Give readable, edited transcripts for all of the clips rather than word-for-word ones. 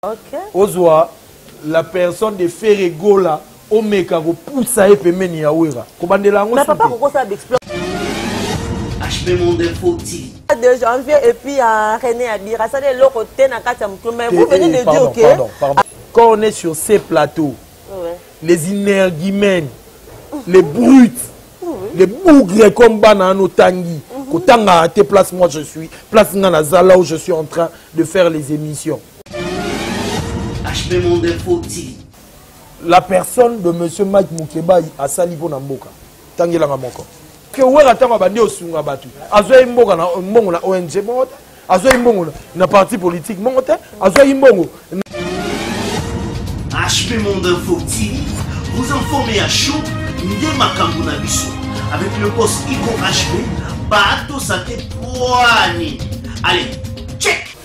Ok. Ozwa, la personne de Ferregola, Omeka, Poussa et Pemeni Yawira. Mais papa, pourquoi ça explose? HP Monde Fauti. De janvier et puis à René Abira, ça c'est l'autre côté, mais vous venez de dire, ok? Pardon. Quand on est sur ces plateaux, les énergumènes, les brutes, les bougres comme Banano Tanguy, Kotanga à tes places, moi je suis, place Nanazala où je suis en train de faire les émissions. HP Monde Fauti. La personne de M. Mike Moukeba a salivo na mboka. Tangela na moko. Que ouera tanga bandi osunga batu. Azo imboka na mbongo na ONG mongote. Azo imbongo na parti politique mongote. Azo imbongo. HP Monde Fauti. Vous informez à chaud Ndé Makambu na biso. Avec le boss Iko HP. Bato Sate Poani. Allez, check.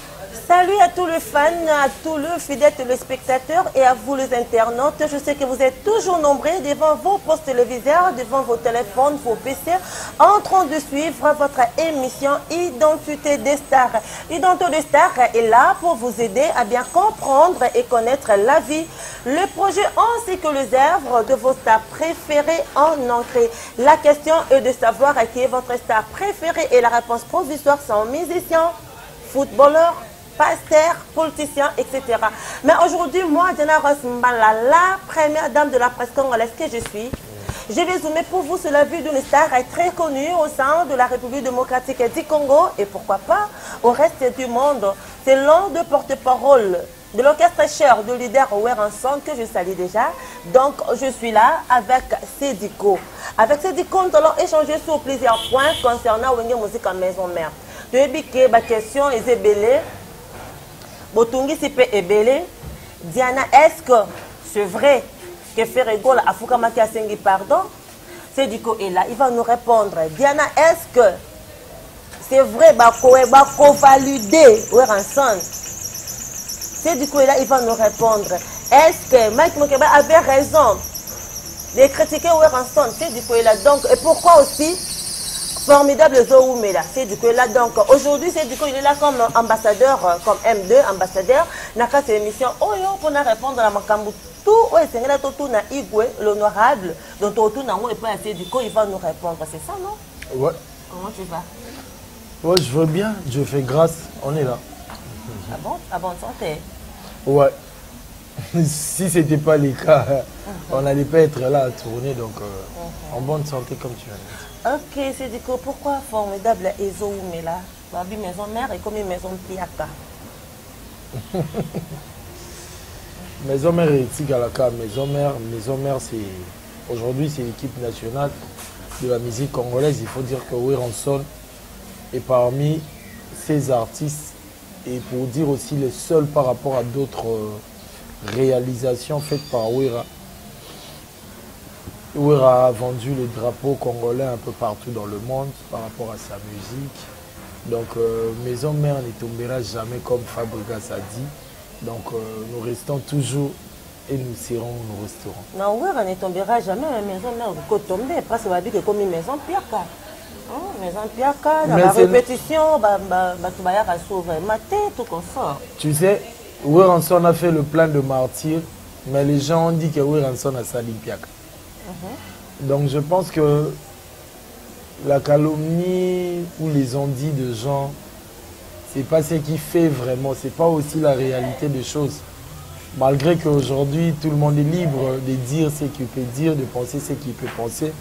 Salut à tous les fans, à tous les fidèles téléspectateurs et à vous les internautes. Je sais que vous êtes toujours nombreux devant vos postes téléviseurs, devant vos téléphones, vos PC, en train de suivre votre émission Identité des stars. Identité des stars est là pour vous aider à bien comprendre et connaître la vie, le projet ainsi que les œuvres de vos stars préférées en entrée. La question est de savoir qui est votre star préférée et la réponse provisoire sont musiciens, footballeurs, pasteur, politicien, etc. Mais aujourd'hui, moi, Diana Rosmbala, la première dame de la presse congolaise que je suis, je vais zoomer pour vous sur la vie d'une star très connue au sein de la République démocratique du Congo et pourquoi pas au reste du monde. C'est l'un des porte-parole de l'orchestre cher de leader Weranson que je salue déjà. Donc, je suis là avec Sédiko. Avec Sédiko, nous allons échanger sur plusieurs points concernant Wenge Musique en maison mère. De que ma question est ébellée. Botungi Sipe Ebele, Diana, est-ce que c'est vrai que Ferregola a Foukamaki a Sengi pardon? Sédiko est là, il va nous répondre. Diana, est-ce que c'est vrai Bako validé Weranson? Sédiko est là, il va nous répondre. Est-ce que Mike Mokeba avait raison de critiquer Weranson? Sédiko est là donc, et pourquoi aussi? Formidable Zoumela, c'est du coup là donc aujourd'hui c'est du coup il est là comme ambassadeur, comme M2 ambassadeur. Naka c'est l'émission Oyo pour répondre à Makambu tout ouais c'est là tout na Igwe l'honorable donc tout na et puis c'est du coup il va nous répondre c'est ça non? Ouais. Comment tu vas? Ouais je veux bien, je fais grâce, on est là. Ah bon santé. Ouais. Si c'était pas le cas, on n'allait pas être là à tourner donc en bonne santé comme tu viens de dire. Ok, c'est du coup pourquoi formidable Ezo Oumela, Babi maison mère et comme une maison Piaka. Maison mère est Tigalaka, maison mère c'est aujourd'hui c'est l'équipe nationale de la musique congolaise. Il faut dire que Weranson est parmi ces artistes et pour dire aussi les seuls par rapport à d'autres réalisations faites par Wera. Wera a vendu le drapeau congolais un peu partout dans le monde par rapport à sa musique. Donc Maison Mère ne tombera jamais comme Fabregas a dit. Donc nous restons toujours et nous serons où nous resterons. Non, Wera ne tombera jamais, mais Maison Mère peut tomber parce que va dire que comme une maison Piaka. Maison Piaka, dans la répétition, tu vas sauver maté, tout comme ça. Tu sais, Weranson a fait le plan de martyr, mais les gens ont dit que Weranson a sali Piaka. Donc je pense que la calomnie ou les ondits de gens, c'est pas ce qui fait vraiment, c'est pas aussi la réalité des choses. Malgré qu'aujourd'hui tout le monde est libre de dire ce qu'il peut dire, de penser ce qu'il peut penser,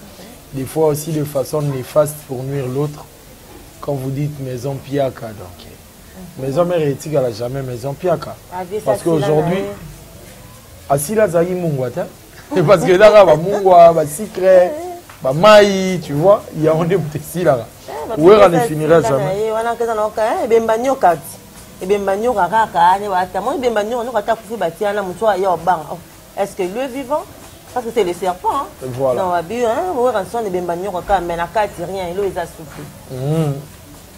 des fois aussi de façon néfaste pour nuire l'autre. Quand vous dites maison Piaka, donc maison mère éthique, elle n'a jamais maison Piaka. Parce qu'aujourd'hui, Asila Zagi Mungwata. Parce que là, il y a des secrets, des maïs, tu vois, il y a un petit là. Où est-ce qu'on finira jamais? Est-ce que lui est vivant? Parce que c'est le serpent. Voilà. Non,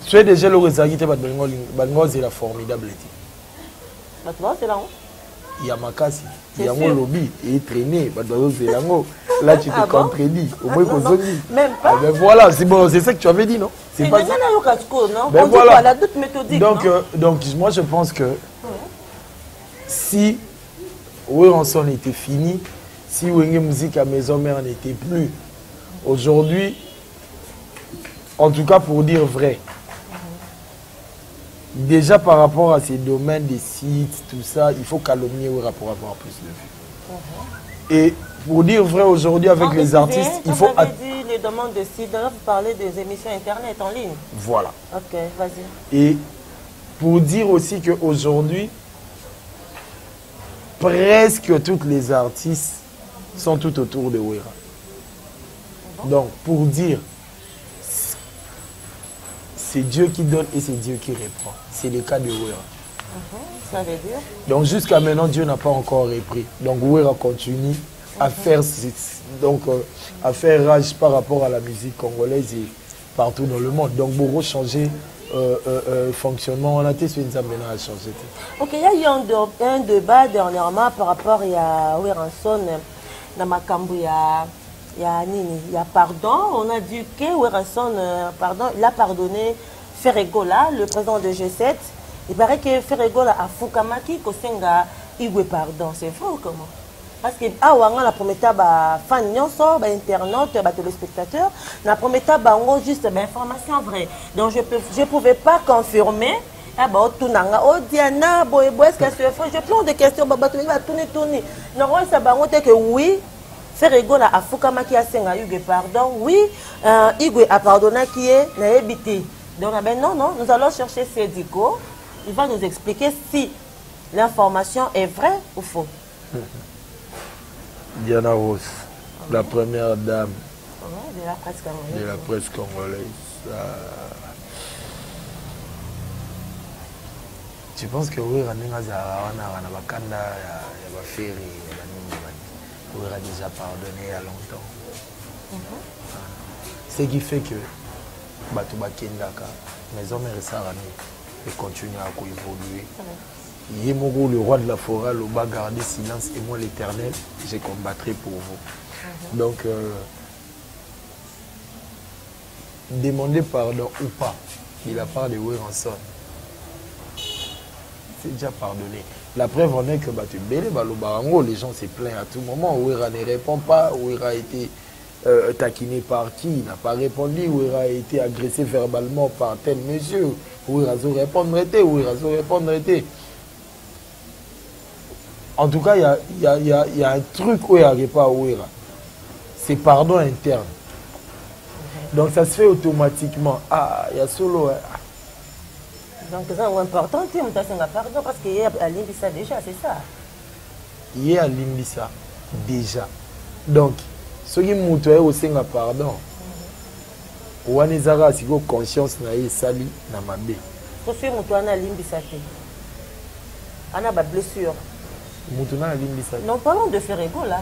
tu es déjà le résultat de la formidable. Il y a Makasi, il y a mon lobby, il est traîné, là tu te contredis. Même pas. Ben voilà, c'est bon, c'est ça que tu avais dit, non? C'est pas ça. Ben voilà. La doute méthodique. Donc moi je pense que si Weranson était fini, si Wenge Musique à Maison Mère n'était plus. Aujourd'hui, en tout cas pour dire vrai, déjà par rapport à ces domaines des sites, tout ça, il faut calomnier Wera pour avoir plus de vues. Et pour dire vrai, aujourd'hui avec les artistes, il faut... Vous avez dit les demandes de sites, là vous parlez des émissions internet en ligne. Voilà. Ok, vas-y. Et pour dire aussi qu'aujourd'hui, presque toutes les artistes sont tout autour de Wera. Donc, pour dire, c'est Dieu qui donne et c'est Dieu qui reprend. C'est le cas de Wera. Ça veut dire? Donc, jusqu'à maintenant, Dieu n'a pas encore repris. Donc, Wera continue à faire, à faire rage par rapport à la musique congolaise et partout dans le monde. Donc, beaucoup changer fonctionnement. On a été sur une maintenant à changer. Ok, il y a eu un débat dernièrement par rapport à Weranson dans Makambu. Il y a pardon. On a dit que Weranson, pardon, il a pardonné Ferregola, le président de G7. Il paraît que Ferregola a Fukamaki, Kosenga, Igwe pardon. C'est vrai ou comment? Parce que la première fan internaute, téléspectateurs, la première juste information vraie. Donc je ne pouvais pas confirmer. Diana, est-ce que c'est vrai? Je prends des questions, que oui, Ferregola a Fukamaki a Senga Igwe pardon. Oui, Igwe a pardonné qui est naébité. Donc non, nous allons chercher Sédico. Il va nous expliquer si l'information est vraie ou faux. Diana Ross, la première dame de la presse congolaise. Tu penses que oui, on a déjà pardonné il y a longtemps. Ce qui fait que Batouba Kendaka, mes hommes et continuent à évoluer. Yémogo, le roi de la forêt, le bas garder silence et moi l'éternel, je combattrai pour vous. Donc, demander pardon ou pas de la part de Weranson, c'est déjà pardonné. La preuve en est que les gens se plaignent à tout moment. Wera ne répond pas, Wera a été taquiné par qui, il n'a pas répondu, Wera a été agressé verbalement par tel monsieur, Wera zo répondre était, Wera zo répondre était. En tout cas, il y a un truc où il n'y a pas à Wera. C'est pardon interne. Donc ça se fait automatiquement. Ah, il y a solo. Donc c'est important, tu as pardon parce qu'il y a à Limbissa déjà, c'est ça. Il y a à Limbissa déjà. Donc, ce qui m'a aussi pardon. Ouanezara, si vous avez conscience, na sali na mabe. Parce que vous avez Limbissa. On a des blessures. Non, parlons de Ferregola.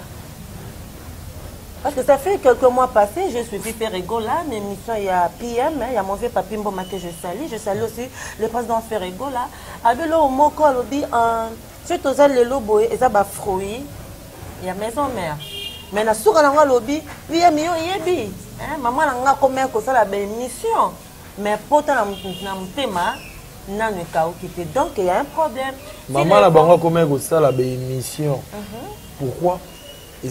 Parce que ça fait quelques mois passés, j'ai suivi Ferregola, une émission, il y a PM, il y a mon vieux papi Mboma que je salue aussi le président Ferregola. Avec le moko alobi, surtout les lobos, ils ont des fruits, il y a maison mère. Mais na souka nanga lobi, oui, miyo yebi. Maman nanga comme que ça la émission. Mais pourtant na mutema. Donc il y a un problème. Maman la banque comme ça la émission. Pourquoi?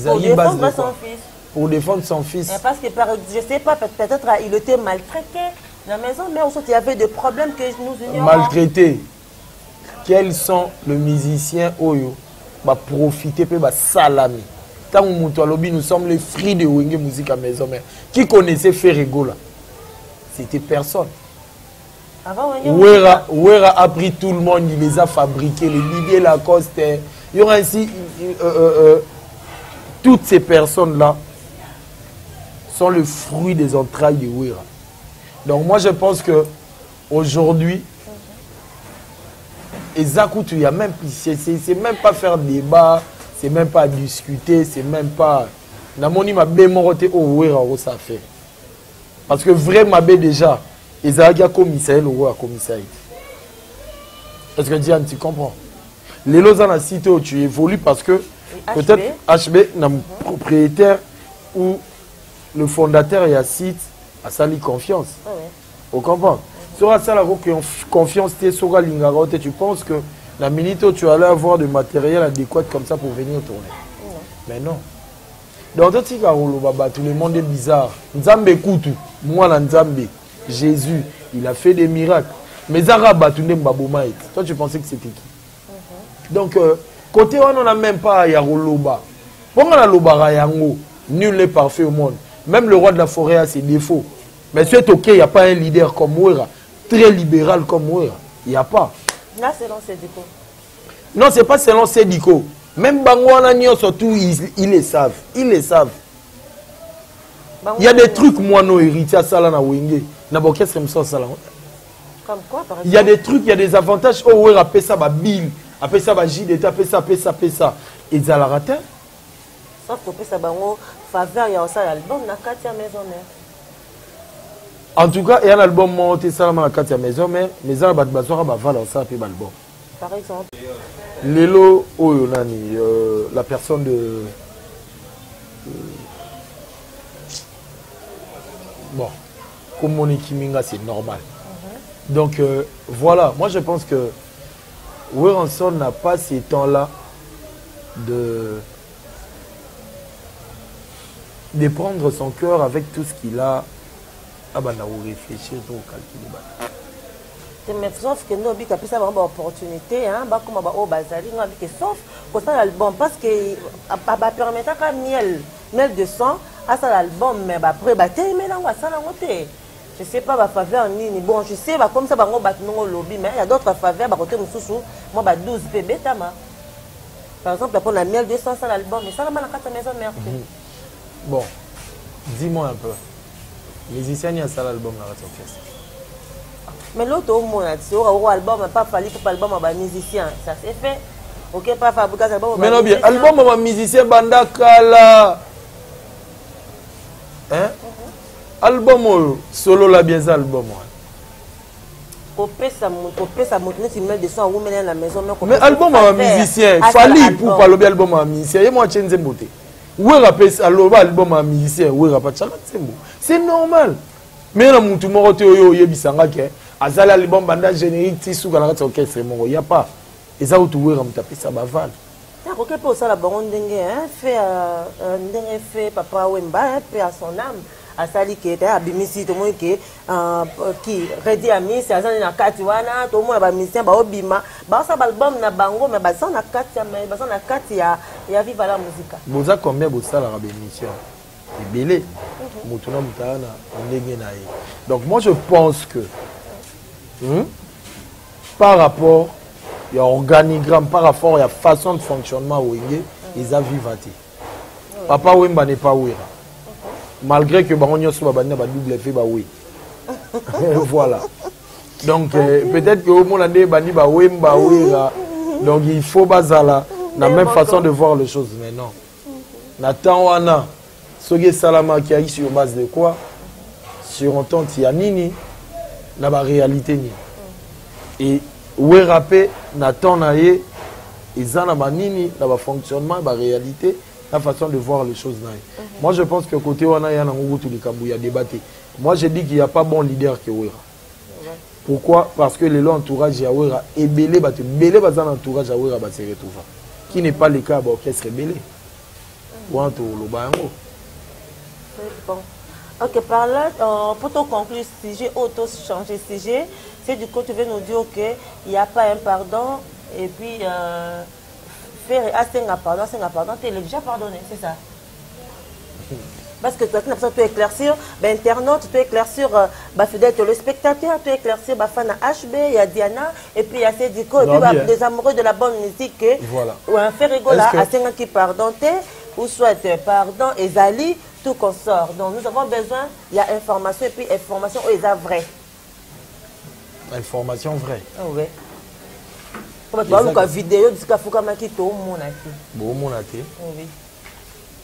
Pour défendre son fils. Pour défendre son fils. Parce que je ne sais pas, peut-être il était maltraité dans la maison, mais aussi il y avait des problèmes que nous ignorons. Maltraité. Quels sont les musiciens Oyo va profiter de salami. Tant que nous sommes les fruits de Wenge Musique à maison. Qui connaissait Ferregola? C'était personne. Wera a pris tout le monde, il les a fabriqués, les Didier Lacoste. Il y aura ainsi toutes ces personnes-là sont le fruit des entrailles de Wera. Donc moi je pense que aujourd'hui, il y a même, c'est même pas faire débat, c'est même pas discuter, c'est même pas. Namoni ma bémoroté au Wera au ça fait. Parce que vraiment déjà. Ils ont commissaire le roi commissaire. Est-ce que Diane, tu comprends? Les lots dans la cité où tu évolues parce que peut-être HB, le propriétaire ou le fondateur et a site a sali confiance. Vous comprenez? Sur ça la confiance, tu penses que La minute où tu allais avoir du matériel adéquat comme ça pour venir tourner. Mais non. Donc, tout le monde est bizarre. Nzambe Koutou, moi, Nzambe, Jésus, il a fait des miracles. Mais Zara Batunde Mbabomaït, toi, tu pensais que c'était qui? Donc, côté on n'a même pas Yaroloba. Pourquoi on a Lobara Yango? Nul n'est parfait au monde. Même le roi de la forêt a ses défauts. Mais c'est ok, il n'y a pas un leader comme Ouera, très libéral comme Ouera. Il n'y a pas. Là, selon Sédiko. Non, ce n'est pas selon Sédiko. Même Bangwana, surtout, ils le savent. Ils le savent. Il y a des trucs, moi, non héritiers à Salana Wenge. N'importe quel Salana. Comme quoi, par exemple? Il y a des trucs, il y a des avantages. Oh, Ouera, appelle ça, Bill. Appelle ça, JDT, appelle ça. Et ça l'a raté. Sauf que ça va faveur, il y a aussi l'album, na Katia Maison Mère. En tout cas, il y a un album monté ça dans la Katia Maison Mère, mais ça va basoira va valoir ça puis album. Par exemple. Lelo Oyonani, la personne de bon, comme Monique Kiminga, c'est normal. Donc voilà, moi je pense que Weranson n'a pas ces temps-là de prendre son cœur avec tout ce qu'il a. Ah bah, on réfléchir, on calculer. Mais sauf que nous, on a plus une opportunité, comme on a sauf pour ça l'album, parce que ça permet à miel de sang à ça l'album, mais après, je ne sais pas, ma faveur ni bon, je sais, comme ça, on lobby, mais il y a d'autres faveurs, moi, 12 bébés, par exemple, pour la miel de sang, ça l'album, mais ça, la maison mère. Bon, dis-moi un peu. Musicien, il y a ça l'album dans votre orchestre. Mais l'autre au monde, album, pas fallu pour l'album à musicien. Ça c'est fait. Ok, pas fabriquer album. Mais non, bien, album à musicien, Banda Kala. Hein? Album solo la bien ça, album. Mais album à musicien, fallu pour parler album à musicien. Et moi, je ne sais pas. Album à musicien, c'est normal. Mais dans mon tour, il y a l'album banda générique, il n'y a pas. Et ça, tu vois, tu tapes ça, baval. Ok, pour ça, la baronne fait papa Wemba, paix à son âme. À Sali qui était à Bimisi, tout le monde qui redit à Miss, à Zana Katiwana, tout le monde a musicien, Obima, ça album na bango, mais ça na Katia, mais ça na Katia, il y a vive la musique. Vous avez combien de ça la bénédiction? C'est belé. Donc moi je pense que par rapport il y a organigramme, par rapport à la façon de fonctionnement où ils ont vivaté. Papa Wemba n'est pas Ouera. Malgré que Baronio soit double effet, oui. Voilà. Donc peut-être que au monde a bani ba Wemba Ouera. Donc il faut bazala la même façon de voir les choses. Mais non. Nathan Wana, Soge Salama qui a eu sur base de quoi? Sur entente, il y a Nini, dans la réalité ni. Et Ouerapé, Nathan Naye, ils ont un Nini, dans le fonctionnement, dans la réalité, la façon de voir les choses. Moi, je pense que côté Wana, il y a un débatté. Moi, je dis qu'il n'y a pas bon leader que Ouera. Pourquoi? Parce que les entourage à Ouera est belé, belé dans l'entourage à Ouera se retrouve. Qui n'est pas le cas à l'orchestre belé. Ou en tout le bango. Bon. Ok, par là, pour te conclure ce sujet, auto-changer ce sujet, c'est du coup, tu veux nous dire qu'il n'y a pas un pardon, et puis faire un pardon, tu es déjà pardonné, c'est ça? Parce que tu éclaircir l'internaute, tu éclaircir fidèle le spectateur, tu éclaircir fan HB, il y a Diana, et puis il y a Sédiko, et puis des amoureux de la bonne musique, voilà. Ou un fait rigolo à 5 qui pardonne, ou soit pardon, et Zali, tout qu'on sort. Donc nous avons besoin, il y a information, et puis information, où ils sont vraies. Information vraie. Oui. Comme tu vois, une vidéo, tu as fait tout le monde. Oui.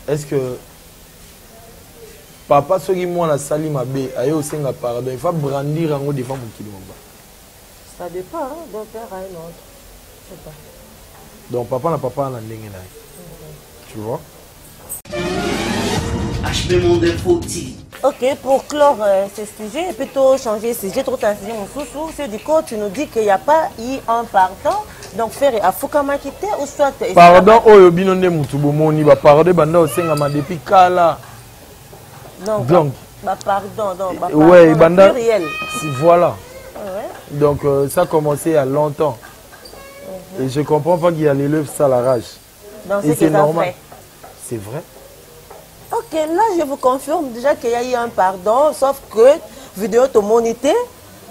Est-ce que papa, ce qui moi la sali ma bé, aïe au sein pardon, il faut brandir en haut devant mon kilo. Ça dépend d'un père à un autre. Je sais pas. Donc papa n'a pas un ending. Tu vois? HB Monde Info TV. Ok, pour clore ce sujet, plutôt changer ce sujet, trop un sujet, mon sous, c'est du coup, tu nous dis qu'il n'y a pas eu un pardon, Donc faire afukama kité ou soit pardon oyo bino nde mutu bomoni ba pardon banda osenga ma depuis kala. Donc pardon ouais banda pluriel. Voilà. Ouais. Donc ça a commencé il y a longtemps. Et je comprends pas qu'il y a l'élève ça la rage. Donc c'est normal. C'est vrai. Ok, là je vous confirme déjà qu'il y a eu un pardon, sauf que vidéo to monité.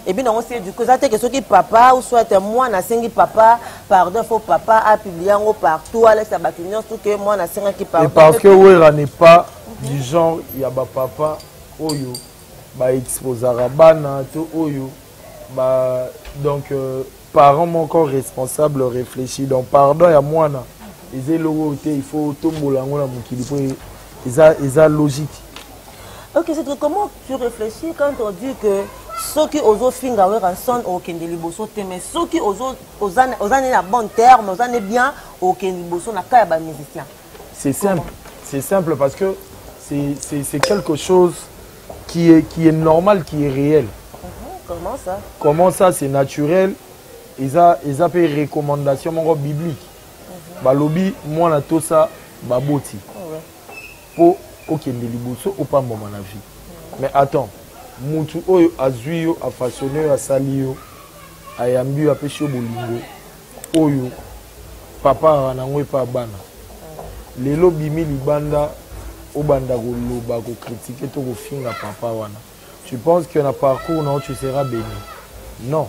Et bien on sait du coup ça que ce qui papa ou soit moi na sengi papa pardon faut papa a publié en partout Alex Abakinyon tout que moi na sengi qui pardon. Et parce que Wera n'est pas du genre il y a ba papa oyo ba exposera bana to oyo ba donc parents mon encore responsable réfléchir donc pardon ya moi na ils logo il faut tombola ngona mukili po eza logique. Ok, c'est comment tu réfléchis quand on dit que ceux qui osent finir en son au Kendeliboso, mais ceux qui osent la bonne terme, osent bien au Kendeliboso, n'a qu'à les musiciens. C'est simple parce que c'est quelque chose qui est normal, qui est réel. Comment ça? Comment ça, c'est naturel. Ils ont des recommandations bibliques. Balobi, moi, na tout ça, baboti. Pour okende liboso ou pas moment la vie. Mais attends, mutu oyo azui yo a façonné a sali yo ayambi a pêché bolingo oyo papa anango pa bana. Lelo bimi libanda obanda koloba ko critiquer to ko finga papa wana. Tu penses que na parcours non tu seras béni? Non.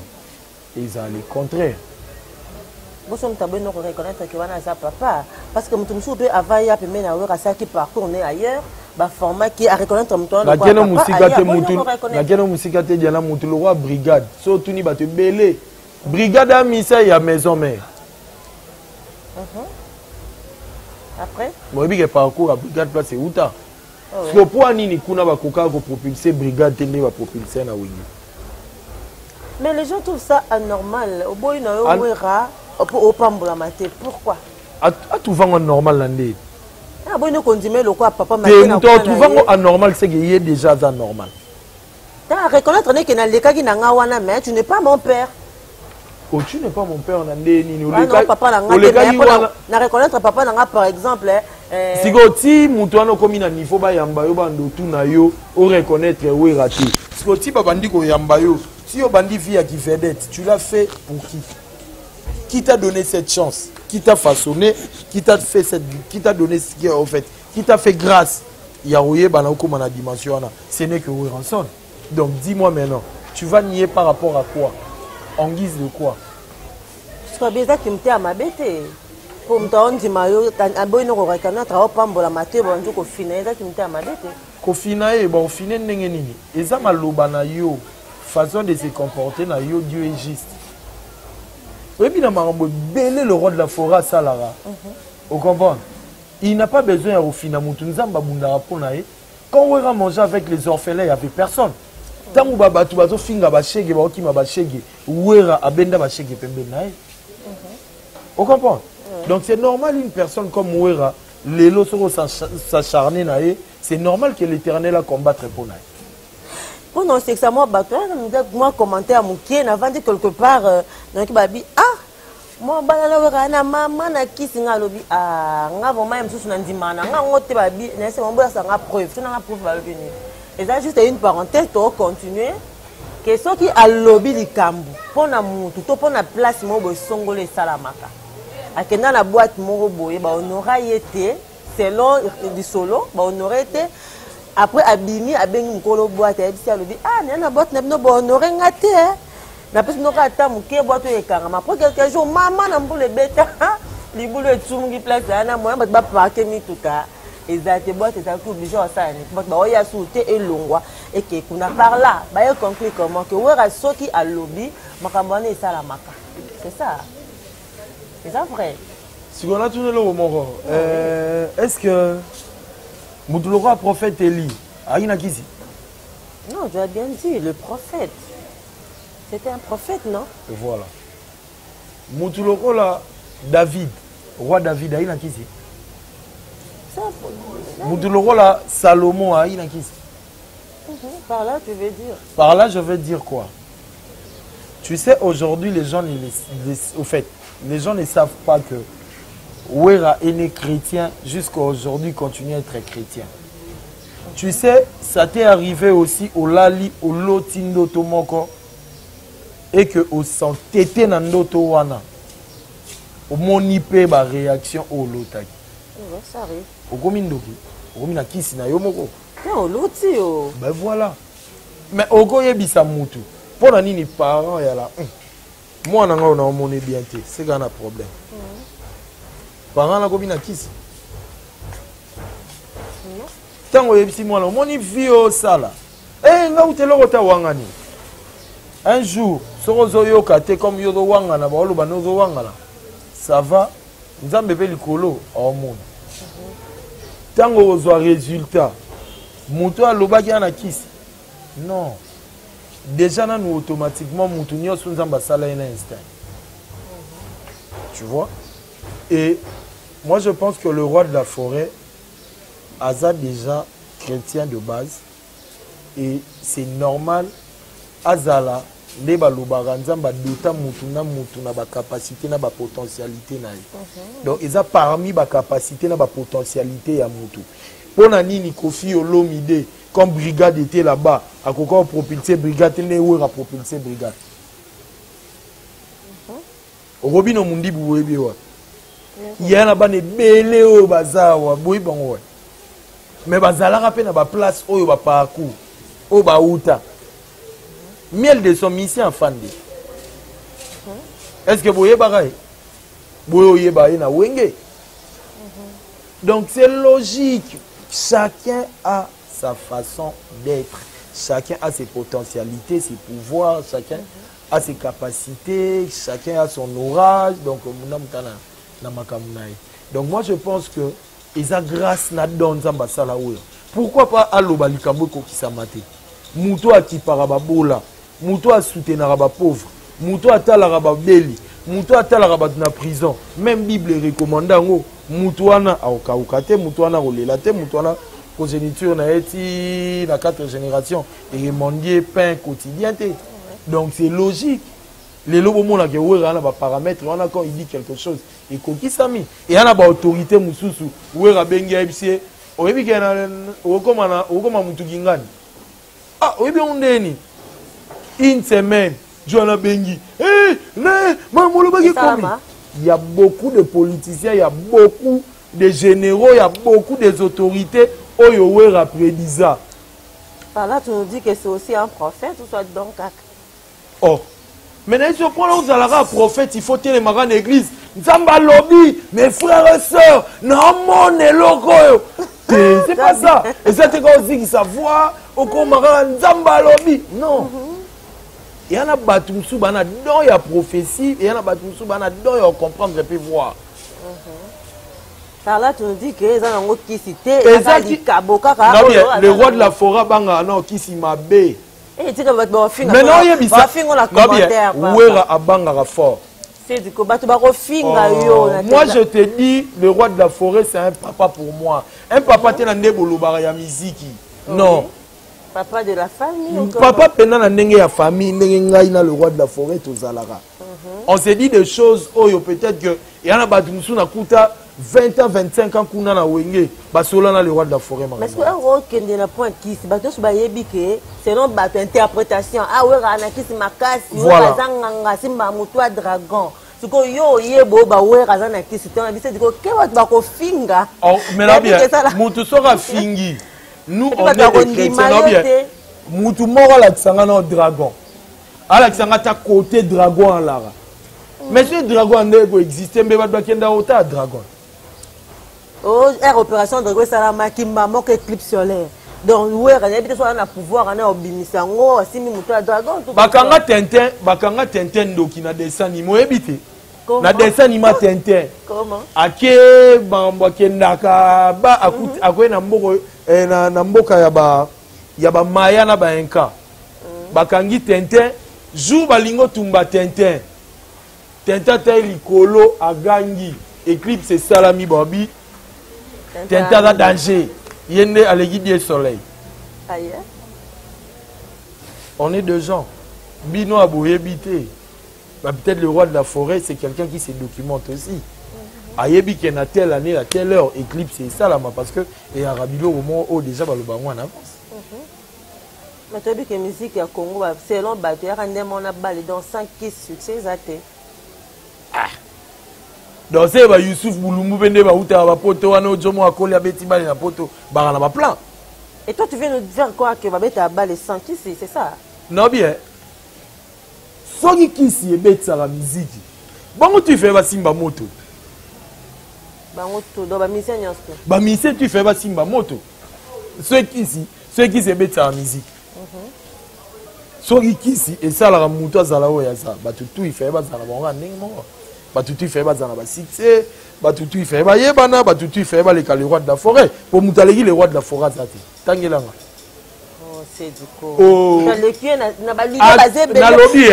Ils ont le contraire. Vous sommes taboués pour reconnaître que wana sa papa parce que mutu musu peut avaya pe mena wera sa qui parcours on est ailleurs ba format qui a reconnaître mutu na keno musika te mutu na keno musika te diana mutu le roi brigade so tuni ba te belé brigade a misa ya maison mère. Après moi bi que parcours à brigade place c'est uta parce que pour nini kuna ba koka ko propulser brigade tende ba propulser na wingi. Mais les gens trouvent ça anormal au boy na wera au pambola maté pourquoi à tout va normal l'année. Ah bon nous continuer le quoi papa maté na tout va anormal c'est qu'il y est déjà anormal. Ta reconnaître que na leka ki na ngawana mais tu n'es pas mon père. Oh tu n'es pas mon père na ndeni ni oleka papa na nga na reconnaître papa na nga par exemple sikoti mutu wana komi na niveau ba yamba yo bando tu na yo o reconnaître we raté sikoti ba bandi ko yamba yo si yo bandi via qui vedette tu l'as fait pour qui? Qui t'a donné cette chance? Qui t'a façonné? Qui t'a fait qui t'a donné ce qui est en fait? Qui t'a fait grâce? Yaouye banako mana dimension là. Ce n'est que Ranson. Donc dis-moi maintenant, tu vas nier par rapport à quoi? En guise de quoi? Soit bien ça qui me t'a ma bête. Pour me t'en dire mayo, un bon no reconnaître travail pambola maté bon du ko fina ça qui me t'a ma bête. Ko fina e bon fina ndenge nini? Eza maloba na yo façon de se comporter na yo Dieu est juste. Oui, bien belé le roi de la forêt Salara. Vous comprenez? Il n'a pas besoin de finir Moutounzamba Bundara Ponae. Quand on va manger avec les orphelins, il n'y avait personne. Tant que baba tu vas finir bachege, ba okima bachege, ouera abenda bachege pembenae. Vous comprenez? Donc c'est normal une personne comme ouera, les lots s'acharner nae, c'est normal que l'Éternel a combattre pour nae. Pour non, c'est que ça, moi, moi, commentaire à mon pied, n'a vendu quelque part, donc, babi, ah, moi, banana, maman, na qui s'est lobby, ah, n'a vraiment même sous un dimana, n'a pas babi, n'a pas mon bois, ça n'a preuve, ça n'a preuve à venir. Et ça, juste une parenthèse, tu vas continuer. Que ceux qui a lobby les cambo, pour la moutou, pour la place, moi, je suis les salamaka. À que dans la boîte, moi, on aurait été, selon du solo, on aurait été. Après abimi abengi mukolo boîte ya bisi alobi ah na boîte na bino bonorer ngate na pesi noka ata muke boîte ekanga ma après quelques jours maman na mbule beta libulu etumungi place na moya ba parker mituka ezate boîte ça tout obligé à ça ni ba oya souté elongwa et que kuna par là ba y conclure comment que wera soki alobi makambo na esala maka c'est ça vrai si on a tourné le moment est-ce que Moutulora prophète Élie, Aïna Kizi? Non, tu as bien dit, le prophète. C'était un prophète, non? Et voilà. Moutulora David, roi David, Aïna Kizi? Moutulora Salomon, Aïna Kizi? Par là, tu veux dire? Par là, je veux dire quoi? Tu sais, aujourd'hui, les gens, au fait, les gens ne savent pas que Wera est né chrétien jusqu'à aujourd'hui continue à être chrétien. Tu sais, ça t'est arrivé aussi au Lali, au Lotindo Tomoko, et que au Santété Nandoto Wana, au Monipe, ma réaction au Lotaki. Oui, ça arrive. Au Gomindoki, au Gomina Kisina Yomoko. Non, l'outil. Ben voilà. Mais au Goyebisa Moutou, pour la nini parents, il y a là. Moi, on a mon bien, c'est un problème. Parents, on a Gomina Kisi. Tango yebisi mwana moni vio sala nga utelo kota wangani un jour soko yoka te comme yo wangana ba oloba no wangana ça va nzambe pe likolo au monde tango ozwa résultat muto alobaki ana kisi non déjà nous automatiquement mutu nyonso nzamba sala ina instinct tu vois. Et moi je pense que le roi de la forêt Aza déjà chrétien de base et c'est normal Azala leba lobara nzamba dota mutu na ba capacité na ba potentialité na donc ils a parmi ba capacité na ba potentialité ya mutu pona nini Kofi Olomide comme brigade était là-bas à kokko propulser brigade ne wera propulser brigade Robino Mundi buwebi wa yana bane belé o bazawa boyi bango. Mais bazalaka pe na ba place oyo ba parcours o ba uta miel de son mission fande est-ce que boye bagaille boye baye na wenge donc c'est logique, chacun a sa façon d'être, chacun a ses potentialités, ses pouvoirs, chacun a ses capacités, chacun a son orage, donc moi je pense que ils ont grâce na don zamba sala oyo. Pourquoi pas aloba likambo ko kisamate. Muto akipara babola, muto asoutenara ba pauvre, muto atalaka ba beli, muto atalaka ba na prison. Même Bible recommande ngo muto wana aokauka te, muto wana rolela te, muto wana progéniture na eti na 4 générations et mondier pain quotidien te. Donc c'est logique. Les lobos mona ke wera na ba paramètres wana quand il dit quelque chose et kokisami et ana ba autorité mususu wera bengi ebise oyebi ke na okoma mutu kingani ah oyebi ondeni une semaine Joana bengi mamolo baki komi. Il y a beaucoup de politiciens, il y a beaucoup de généraux, il y a beaucoup des autorités oyo wera prédisa. Par là tu nous dis que c'est aussi un prophète ou soit donc oh. Maintenant, si on prend un prophète, il faut tenir les marins d'église. Nzamba lobby, mes frères et sœurs, non, mon logo. C'est pas ça. Et ça, c'est quand on dit qu'il savoir, au commarin, Nzamba lobby. Non. Il y en a Batumsou, il y a prophétie, il y en a Batumsou, il y a comprendre et puis voir. Par là, tu nous dis que les gens qui citent, le roi de la forêt, non, qui s'y m'a bé. Mais non, il y a moi je te dis, le roi de la forêt c'est un papa pour moi. Un papa t'es dans le miziki. Non. Papa de la famille. Papa pendant la ya famille, le roi de la forêt Tozalara. On s'est dit des choses, oh peut-être que il y en a batumusu na kuta 20 ans, 25 ans qu'on a na wenge, basolana le roi de la forêt. Mais est-ce qu'un roi qui est point qui se bateau sur bayebi que c'est non bateau interprétation. Ah ouais, rana qui se makasi, voilà. Zanganga simba mutua dragon. Ce que yo yebo ba ouais razana qui se tient, c'est que qu'est-ce que bako finga. Oh, mais là bien, mutu sera fingi. Nous on est des chrétiens, là bien. Mutu mora la tsanga na dragon. Ala tsanga ta côté dragon en lara. Mais ce dragon ne existe mais ba kenda ota dragon. Oh, air opération de Gwe Salama qui m'a manqué éclipse solaire. Donc, ouais, on a peut-être un pouvoir, on a obimisango, si mi muto dragon. Bakanga Tintin doki na dessin animé habité. Na dessin animé Tintin. Comment? Ake bamba kendaka ba akuti akwe na mboka ya ba maya na ba enka. Bakangi Tintin, jour balingo tumba Tintin. Tintin ta likolo agangi éclipse salami babi. Tintin a danger. Yende à l'aiguille du soleil. On est deux gens. Bino a beau habiter. peut-être le roi de la forêt, c'est quelqu'un qui se documente aussi. Ayebi qui est à telle année, à telle heure, éclipse, c'est ça là, parce que et Arabilo au moment où déjà le bango en avance. Mais tu as vu que la musique à Congo, selon Bato, il y a un balle dans 5 succès. Donc c'est Youssouf Boulumou Bende Baouta Bapoto, Wano Jomo Akoli Abeti Bale na poto, Barana ba plan. Et toi tu viens nous dire quoi que Babette a balle 5 c'est ça? Non bien. Soki kisi ebeti la musique. Bon tu fais Basimba moto. Bangoto dans ba musicien nyonso. Ba musicien tu fais Basimba moto. Ceux qui ebeti la musique. Soki kisi et ça la moto azala oya ça. Ba tout il fait bazala bonga ndenge moko. Batutu fait bazana ba succès, batutu fait ba yebana, batutu fait ba les rois de la forêt. Pour mutalegi les rois de la forêt zati. Tangelanga. Oh c'est du coup. Le qui na ba liga basé na lobby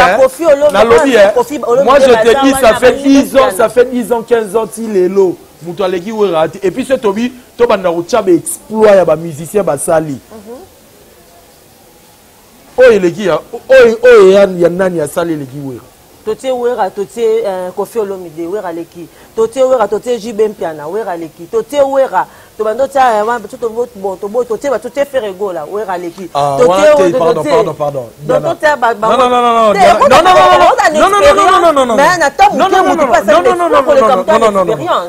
moi je te dis ça fait 10 ans, 15 ans ti lelo. Mutalegi wera et puis ce tobi to banda rocha ba exploit ya ba musicien ba sali. Oh eleki ya ya nani ya sali leki wera. Totie wera totie Kofi Olomide wera leki totie wera totie JB Mpiana wera leki totie wera to bando tia to vote bon to bo totie ba totie Ferego la wera leki totie pardon non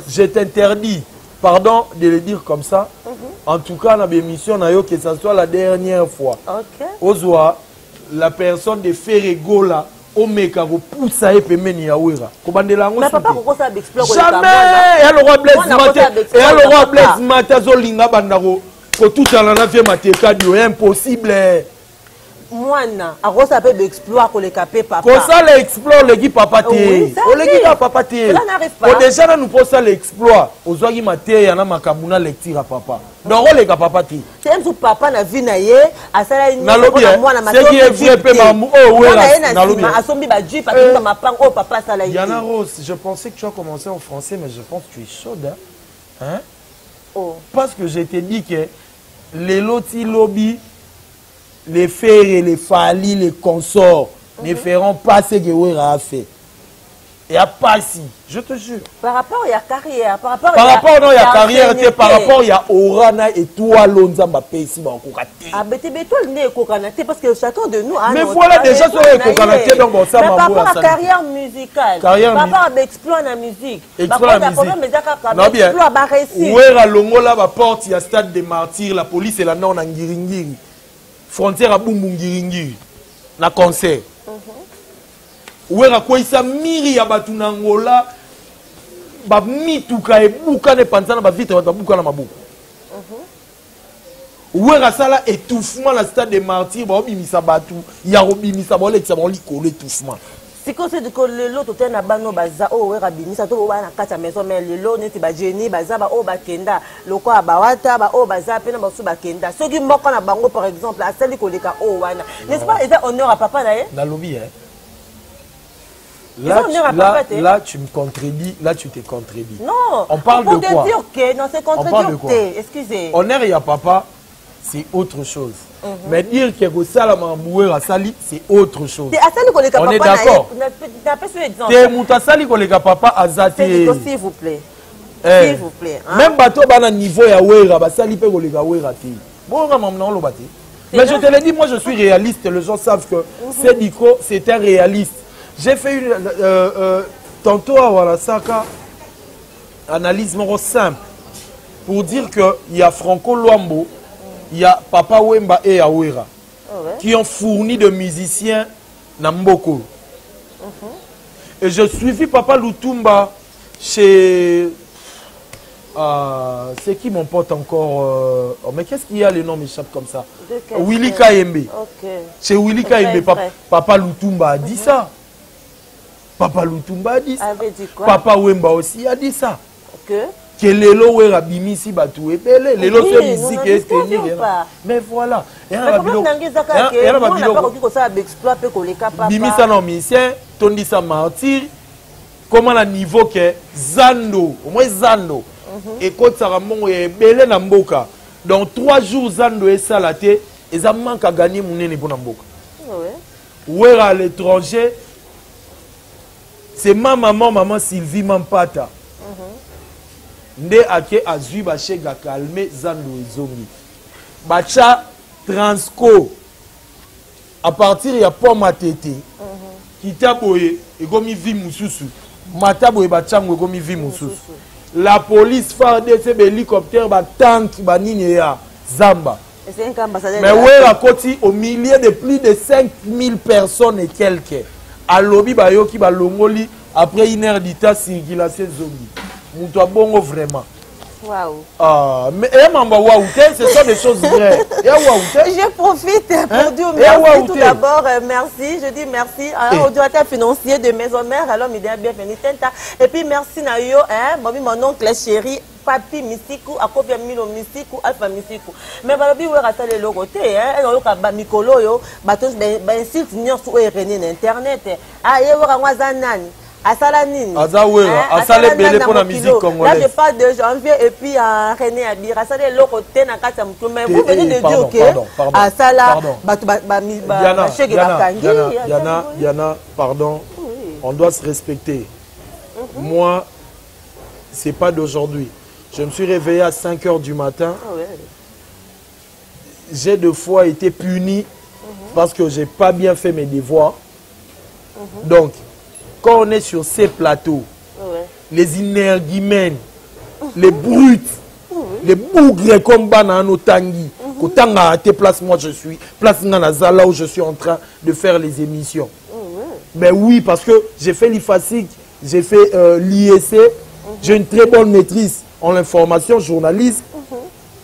je t'interdis pardon de le dire comme ça en tout cas dans l'émission que ça soit la dernière fois Ozwa la personne de Ferego là Omeka ko poussa epemeni ya wera. Kobandela ngo. Mais papa ko ça explore ko jamais. Et le roi Blaise Mata zolinga bandako ko tout ala na vie mateka dio impossible. Mwana a ça peut explorer ko le capé papa. Ko ça l'explore le gi papa té. O le gi papa té. Ko déjà nous pour ça l'exploit. Ozwaki maté ya na makamuna lecture à papa. Donc on le ga papa té. C'est un papa na vie na ye asala ni mwana na c'est qui est vrai pe mamu oh wera na lobi asombi ba ju papa ma pan oh papa sala yi. Yana Rose, je pensais que tu as commencé en français mais je pense que tu es chaude hein? Oh. Parce que je t'ai dit que les loti lobby les fers et les Fali, les consorts ne feront pas ce que Wera a fait. Il n'y a pas si, je te jure. Par rapport à la carrière, par rapport non, il y a carrière, par rapport il y a Orana et toi, Lonzamba Pessi, ah, mais toi, le nez est parce que chacun de nous a mais voilà déjà sur les coconatés, donc bon, ça m'a par rapport à la carrière musicale, par rapport à l'exploit de la musique, exploit la musique. Non bien, Wera Longola va porte, il y a stade des martyrs, la police est là, non, en Ngiringiri. Frontière à Bumbungiringiri, na concert. Wera quoi ça miri ya batunangola ba mituka e buka ne pansana ba vite ba buka na mabuku. Wera sala étouffement la stade des martyrs ba obimisa batu ya obimisa ba lekisa ba likolo étouffement. Si ko se de ko lelo to tena bano baza o wera bimisa to ba na kata maison mais lelo neti ba jeni baza ba o ba kenda loko abawata ba o baza pena ba su ba kenda soki moko na bango par exemple asali ko leka o wana n'est-ce pas et honneur à papa na ye na lobby hein. Là, tu me contredis, là, tu te contredis. Non, on parle de quoi? Dire que, non, c'est contredire. Excusez. Honneur et à papa, c'est autre chose. Mais dire que Salama Mouera Sali, c'est autre chose. On est d'accord. C'est Moutasali Koleka Papa Azate. S'il vous plaît. S'il vous plaît. Même bateau bana niveau ya Wera, Basali pe Koleka Wera ti. Bon, mais je te l'ai dit, moi je suis réaliste. Les gens savent que Sédico, c'est un réaliste. J'ai fait une tantôt à Walasaka analyse simple pour dire qu'il y a Franco Luambo, il y a Papa Wemba et Awera qui ont fourni de musiciens Namboko. Et je suivis Papa Lutumba chez c'est qui mon pote encore mais qu'est-ce qu'il y a, les noms m'échappent comme ça. Willy Kayembe. Chez Willy Kayembe, Papa Lutumba a dit ça. Papa Lutumba a dit ça. Papa Wemba aussi a dit ça. Que Lelo Wera Bimisi Batou et Bele. Lelo c'est musique et tenir. Mais voilà. Bimisa non musicien, Tondisa martyr. Comment la niveau que Zando, au moins Zando. Et quand ça ramon et Bele Namboka. Dans 3 jours Zando et Salaté, ils ont manqué à gagner mon nez pour Namboka. Wera à l'étranger. c'est ma maman Sylvie Mampata. Nde ake azui bache ga calme zando ezongi. Bacha Transco à partir ya pomme tete. Kita boye egomi vi mususu. Mata boye bachango egomi vi mususu. La police FARDC hélicoptère ba tank ba nini ya Zamba. Mais ouais à côté au milieu de plus de 5000 personnes et quelques. À lobby bayoki ba longoli après 1 heure d'état circulation zombie. Moutoua bongo vraiment. Waouh. Ah, mais waouh, ce sont des choses vraies. Je profite pour dire merci tout d'abord. Merci, je dis merci au directeur financier de Maison Mère. Alors, bienvenue. Et puis, merci Nayo, mon oncle chéri. Papi Misiku, Akopia Milo Misiku, Alpha Misiku. Mais voilà, oui, on a fait le côté, on a Mikolo, batos, ben, site, n'y a sur Internet. Ah, il y a un Asalanine. Asale belé pour la musique congolaise. Là, je parle de janvier et puis René Abir. Asale le côté na kata mtou. Mais vous venez de dire que Asala, Diana, pardon. On doit se respecter. Moi, c'est pas d'aujourd'hui. Je me suis réveillé à 5 h du matin. J'ai 2 fois été puni parce que j'ai pas bien fait mes devoirs. Donc, quand on est sur ces plateaux, les énergumènes, les brutes, les bougres comme Banano Tanguy, Kotanga à tes places, moi je suis, place Nanazala où je suis en train de faire les émissions. Mais oui, parce que j'ai fait l'IFASIC, j'ai fait l'IEC, j'ai une très bonne maîtrise en l'information, journaliste,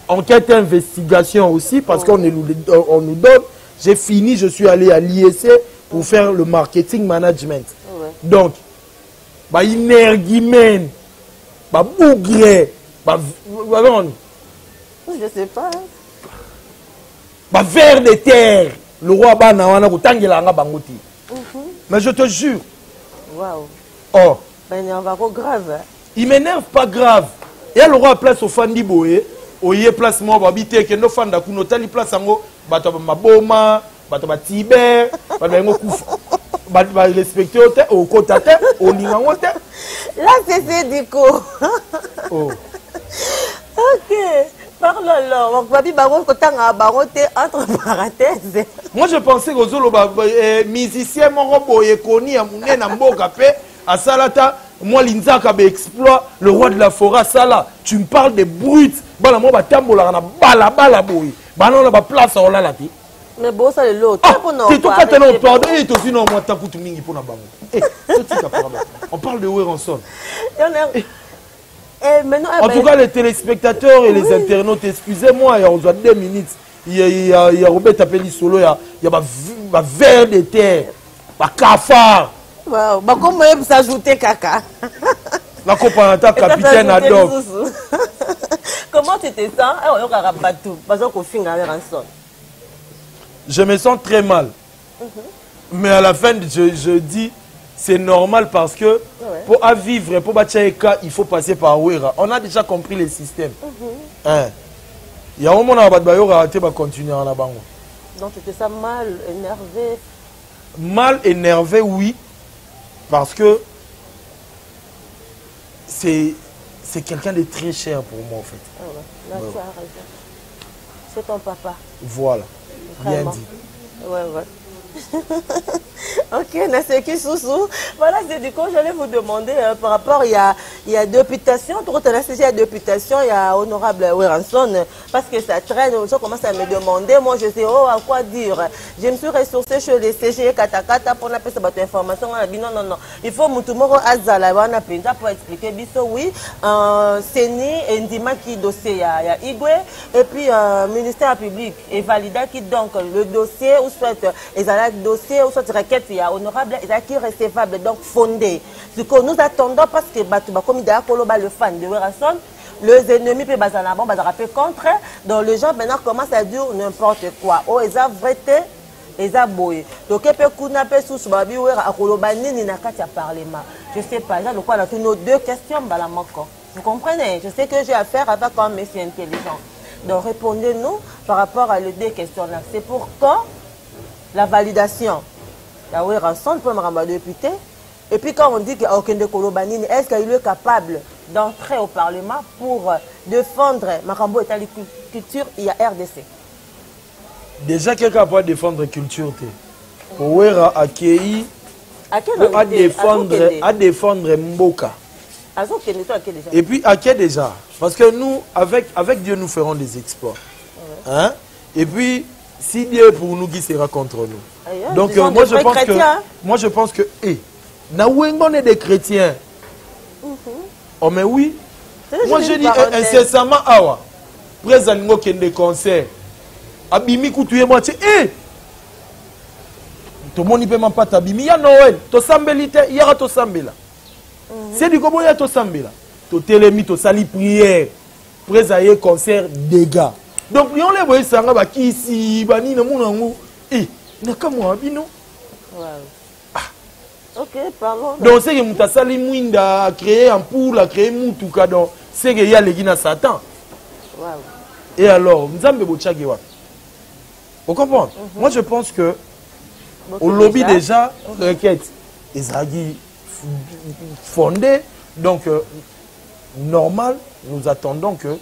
enquête et investigation aussi, parce qu'on nous donne. J'ai fini, je suis allé à l'IEC pour faire le marketing management. Donc, bah énergumène, bah bougre, bah je sais pas. Bah vers de terre, le roi Banawana Kutangela Bangoti. Mais je te jure. Waouh. Oh. Ben il va grave. Il m'énerve pas grave. Et le roi place au Fandi Boé, au yé place moi babité que nos fans d'akuno tali place ango, bato maboma, bato batibé, bato kufa. Respecter au côté au lingangote. Là c'est Dico. Oh. Ok. Parle alors. Babi baron kotanga barote entre parenthèses. Moi je pensais que Zolo musicien mon robot est connu à mon na mboka pe à Salata. Moi l'inzaka be exploit le roi de la forêt Sala. Tu me parles de brutes. Bala mo batambola na bala boy. Bana na ba place on la ti. Mais bon, ça le lot. On parle de Weranson. En tout cas, les téléspectateurs et les internautes, excusez-moi, on doit 2 minutes. Il y a Robert Tapeli Solo, il y a un verre de terre, un cafard. Wow, comment il peut s'ajouter caca? La copanata capitaine Adolphe. Comment tu te sens? On a rabattu, parce qu'on finit avec Weranson. Je me sens très mal. Mais à la fin, je dis, c'est normal parce que pour vivre, pour Bachaïka, il faut passer par Ouera. On a déjà compris le système. Il y a un moment où on va continuer en avant. Donc tu te sens mal, énervé? Mal, énervé, oui. Parce que c'est quelqu'un de très cher pour moi, en fait. Là, tu as raison. C'est ton papa. Voilà. Bien dit. Ouais. Ok, Naseki Soussou. Voilà, c'est du coup, j'allais vous demander par rapport, il y a députation, il y a députation, il y a honorable Weranson, parce que ça traîne, je commence à me demander, moi je sais, à quoi dire. Je me suis ressourcée chez les CG Katakata pour la cette information, on a dit non, il faut Moutoumoro Azala, on a pris pour expliquer, oui, Seni et Ndima qui dossier, il y a Igwe, et puis ministère public et valida qui donc le dossier, ou soit dossier, ou soit requête, il y a honorable, il y a qui est recevable, donc fondé. Ce que nous attendons, parce que comme il y a le fan de Weranson, les ennemis peuvent contre, donc les gens maintenant commencent à dire n'importe quoi. Oh, ils ont vérité, ils ont boy. Donc, ils peuvent sous babi ou à Kolobani, ni n'a qu'à parler. Je sais pas, donc on a tous nos 2 questions, vous comprenez? Je sais que j'ai affaire avec un monsieur intelligent. Donc, répondez-nous par rapport à les 2 questions-là. C'est pour quand la validation? La Weranson pour me député Et puis quand on dit qu'Okende Kolobanini, est-ce qu'il est capable d'entrer au Parlement pour défendre Makambo et la culture, il y a RDC? Déjà, quelqu'un peut défendre la culture. Owera Akei à défendre Mboka. Et puis, Akei déjà. Parce que nous, avec Dieu, nous ferons des exploits. Hein? Et puis, si Dieu est pour nous, qui sera contre nous? Donc, moi, je pense que, on est des chrétiens. Oh, mais oui. Moi, je dis incessamment, awa. Présent, qui des concerts. Abimi, koutouye, moi, tu sais, tout le monde ne peut pas t'abimi. Il y a Noël. Tu sambelite, il y a to sambela. C'est du comment il y a to sambela. Tu télémi, tu sali prière. Présent, concert, dégâts. Donc, on les voit, ça va qui ici, bani, le monde, n'a qu'à moi, bino. Ok, parlons. Donc, c'est que Mouta Sali Mouinda a créé un poule, a créé Moutouka. Donc, c'est qu'il y a les Guinées Satan. Et alors, nous avons besoin de vous comprenez? Moi, je pense que au lobby déjà, requête, Ezragi fondé. Donc, normal, nous attendons que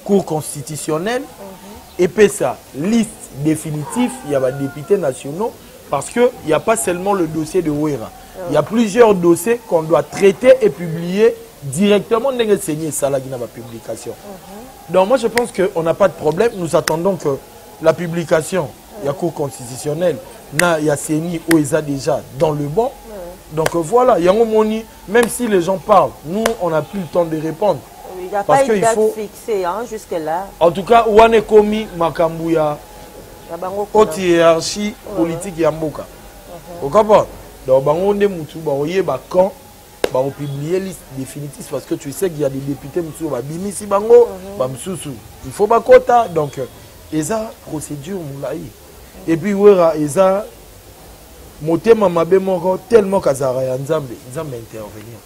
Cour constitutionnelle épais sa liste définitive, il y a des députés nationaux. Parce qu'il n'y a pas seulement le dossier de Ouera. Il y a plusieurs dossiers qu'on doit traiter et publier directement dans le Seigneur Salagina ma publication. Donc moi je pense qu'on n'a pas de problème. Nous attendons que la publication, il y a Cour constitutionnelle, il y a Seigneur Oueza déjà dans le bon. Donc voilà, il y a un moment, même si les gens parlent, nous on n'a plus le temps de répondre. Il n'y a pas une date fixée jusque-là. En tout cas, Ouane Komi Makambouya. Haute hiérarchie politique ya mboka. Vous comprenez? Donc, on est quand on publier liste définitive parce que tu sais qu'il y a des députés qui sont bimisi bango, il faut pas quota. Donc, eza procédure moulaï. Et puis wera eza motema mabe moko tellement kazara ya nzambe intervenir.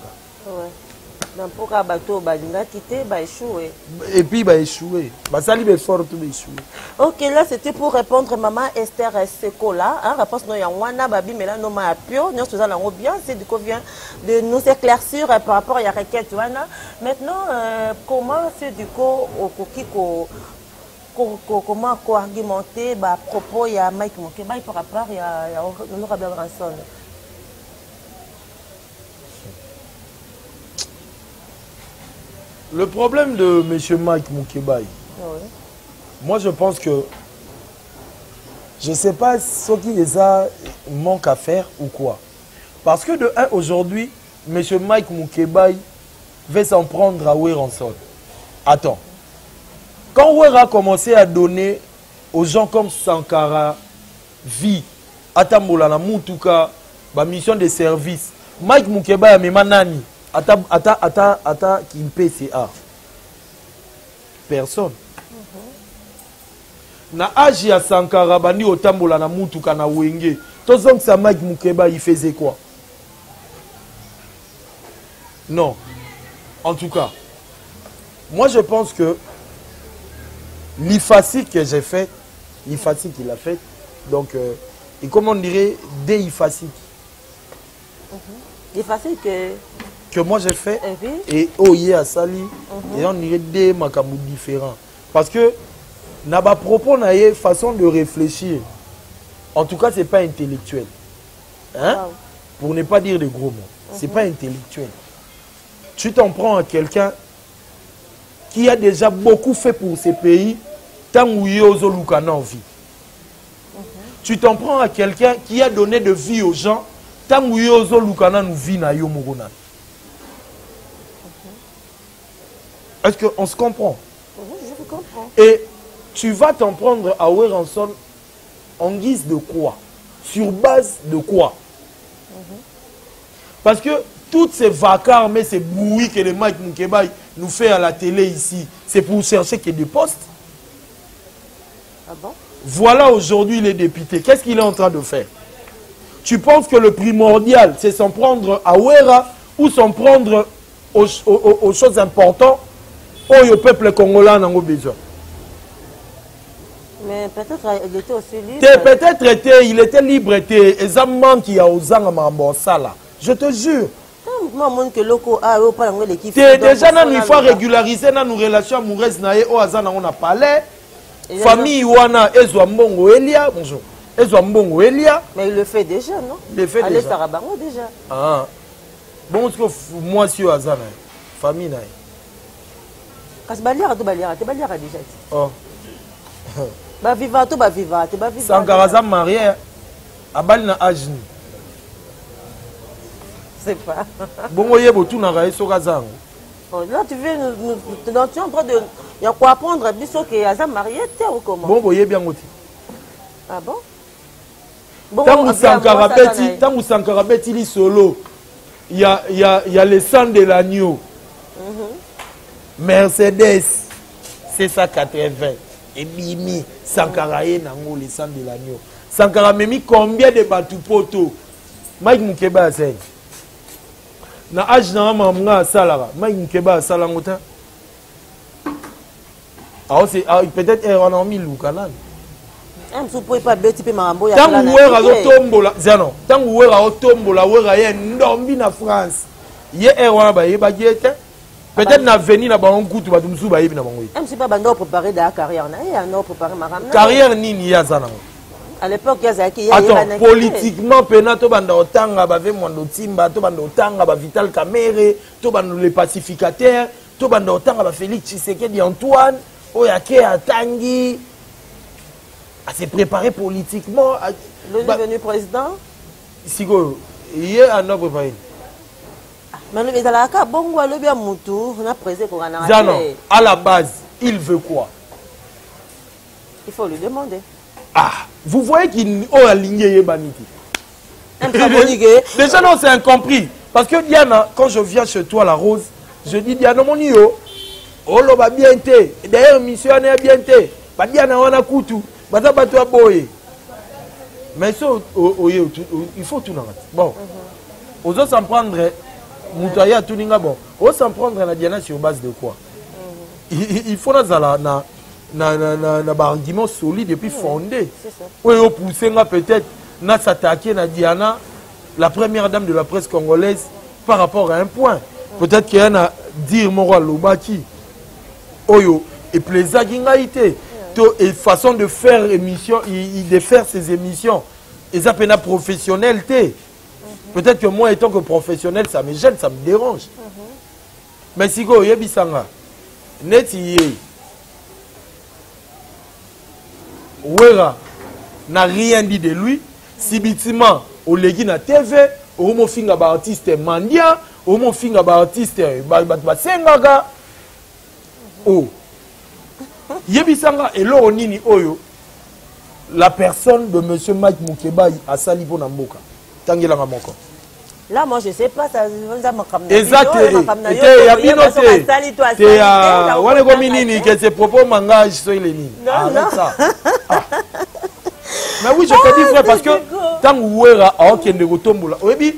Pourquoi bateau balinga quitter ba échouer et puis ba échouer ba sali be fort tout échouer. OK, là c'était pour répondre maman Esther Sekola, hein, réponse no yangwana babi mais là no ma pio nous ça lango bien, c'est du coup vient de nous éclaircir par rapport à la requête wana. Maintenant comment c'est du coup au comment argumenter ba propos ya Mike Mukeba par rapport à l'honorable Ranson. Le problème de M. Mike Moukebaï, moi je pense que, je ne sais pas ce qui les a manque à faire ou quoi. Parce que de un, aujourd'hui, M. Mike Moukebaï va s'en prendre à Ouéranson. Attends. Quand Ouéra a commencé à donner aux gens comme Sankara, vie, Atambola, Moutuka, ma mission de service, Mike Moukebaï a mis Manani. Ata qui PCA. Personne. Na agi ya Sankara bandi otambola na mutuka na wenge. Tozong sa Mike Mukeba il faisait quoi? Non. En tout cas, moi je pense que l'IFACI que j'ai fait, l'IFACI qu'il a fait, donc et comment on dirait des IFACI. L'IFACI que moi j'ai fait et Oye à Sali et on dirait des makamou différents parce que n'a pas propos n'a pas façon de réfléchir, en tout cas c'est pas intellectuel, hein? Pour ne pas dire de gros mots, c'est pas intellectuel. Tu t'en prends à quelqu'un qui a déjà beaucoup fait pour ces pays tant où il y a vie. Tu t'en prends à quelqu'un qui a donné de vie aux gens tant où il y a nous vie na yo mogona. Est-ce qu'on se comprend? Je vous comprends. Et tu vas t'en prendre à Ouéranson en guise de quoi? Sur base de quoi? Parce que toutes ces vacarmes et ces bruits que les Mike Moukebaï nous fait à la télé ici, c'est pour chercher qu'il y ait des postes. Ah bon? Voilà aujourd'hui les députés. Qu'est-ce qu'il est en train de faire? Tu penses que le primordial, c'est s'en prendre à Ouéra ou s'en prendre aux choses importantes? Oh, le peuple congolais n'a pas besoin. Mais peut-être il était aussi libre. Peut-être il était libre. Exactement qui a osé en sala. Je te jure. Déjà, il faut régulariser nos relations amoureuses. On a parlé. Famille Wana, Ezwambongo Elia. Bonjour. Ezwambongo Elia. Mais il le fait déjà, non? Il le fait déjà. Sarabango déjà. Ah. Bon, parce que moi, je suis Azana. Famille. Parce que Baliara déjà. Oh. Bah vivant, tout bah vivant. Sankaraza marié. Abal na Ajni. C'est pas. Bon, vous voyez, tout n'a pas Sokazang. Là, tu veux tu es en train de. Il y a quoi apprendre, bisous que Azam marié, t'es ou comment? Bon, vous voyez bien aussi. Ah bon? Bon, tant que Sankara Betty solo, il y a le sang de l'agneau. Mercedes, c'est ça 80. Et Mimi, Sankara est dans le sang de l'agneau. Sankara m'a mis combien de batupoto? Mike Mukeba c'est. Na âge na mamanga salara. Mike Mukeba salangota. Ah c'est peut-être on a mis le canal. Tant que vous avez ndombi na France. Peut-être na venir na ba nkutu ba tumsu ba yebi na bango. Même si pas bando préparer da carrière na ya no préparer maram. Carrière nini ya zana. À l'époque il y a qui attends, politiquement pena to banda otanga ba ve mondo timba to banda otanga ba Vital Kamerhe to banda les pacificateurs to banda otanga ba Félix Tshisekedi Antoine oyake atangi à se préparer politiquement. Le devenu président. Sigo, il y a un autre préparé. Mais le Bézalaka, bon, le bien moutou, on a présé pour un à la base, il veut quoi? Il faut lui demander. Ah, vous voyez qu'il a aligné Baniti. Déjà, non, c'est incompris. Parce que Diana, quand je viens chez toi, la Rose, je dis Diana, mon yo, oh, l'on va bien té. D'ailleurs, mission est bien té. Diana, on a coutu. Mais ça, il faut tout narrer. Bon, aux autres s'en prendre, Moutaya tout n'inga bon. On s'en prendre la Diana sur base de quoi? Il faut un argument solide et puis fondé. Oui, on pousse peut-être à s'attaquer à Diana, la première dame de la presse congolaise, par rapport à un point. Peut-être qu'il y a à dire mon roi Lobaki. Oyo, et plaisir qui et façon de faire émission, de faire ces émissions, et ça peine professionnel. Peut-être que moi, étant que professionnel, ça me gêne, ça me dérange. Mais si go yebisanga, neti Wera n'a rien dit de lui. Si bitima au legi na TV, au mo finga ba artiste mandia, au mo finga ba artiste ba sengaga. Oh. Yebisanga et lo nini oyo la personne de monsieur Mike Mukeba a sali pour Namboka. Tangela Moko. Là moi je sais pas ça exact. Que ces propos mangage sur les lignes. Arrête ça. Mais oui, je te dis frère parce que tant ouera a aucun de retombola. Obi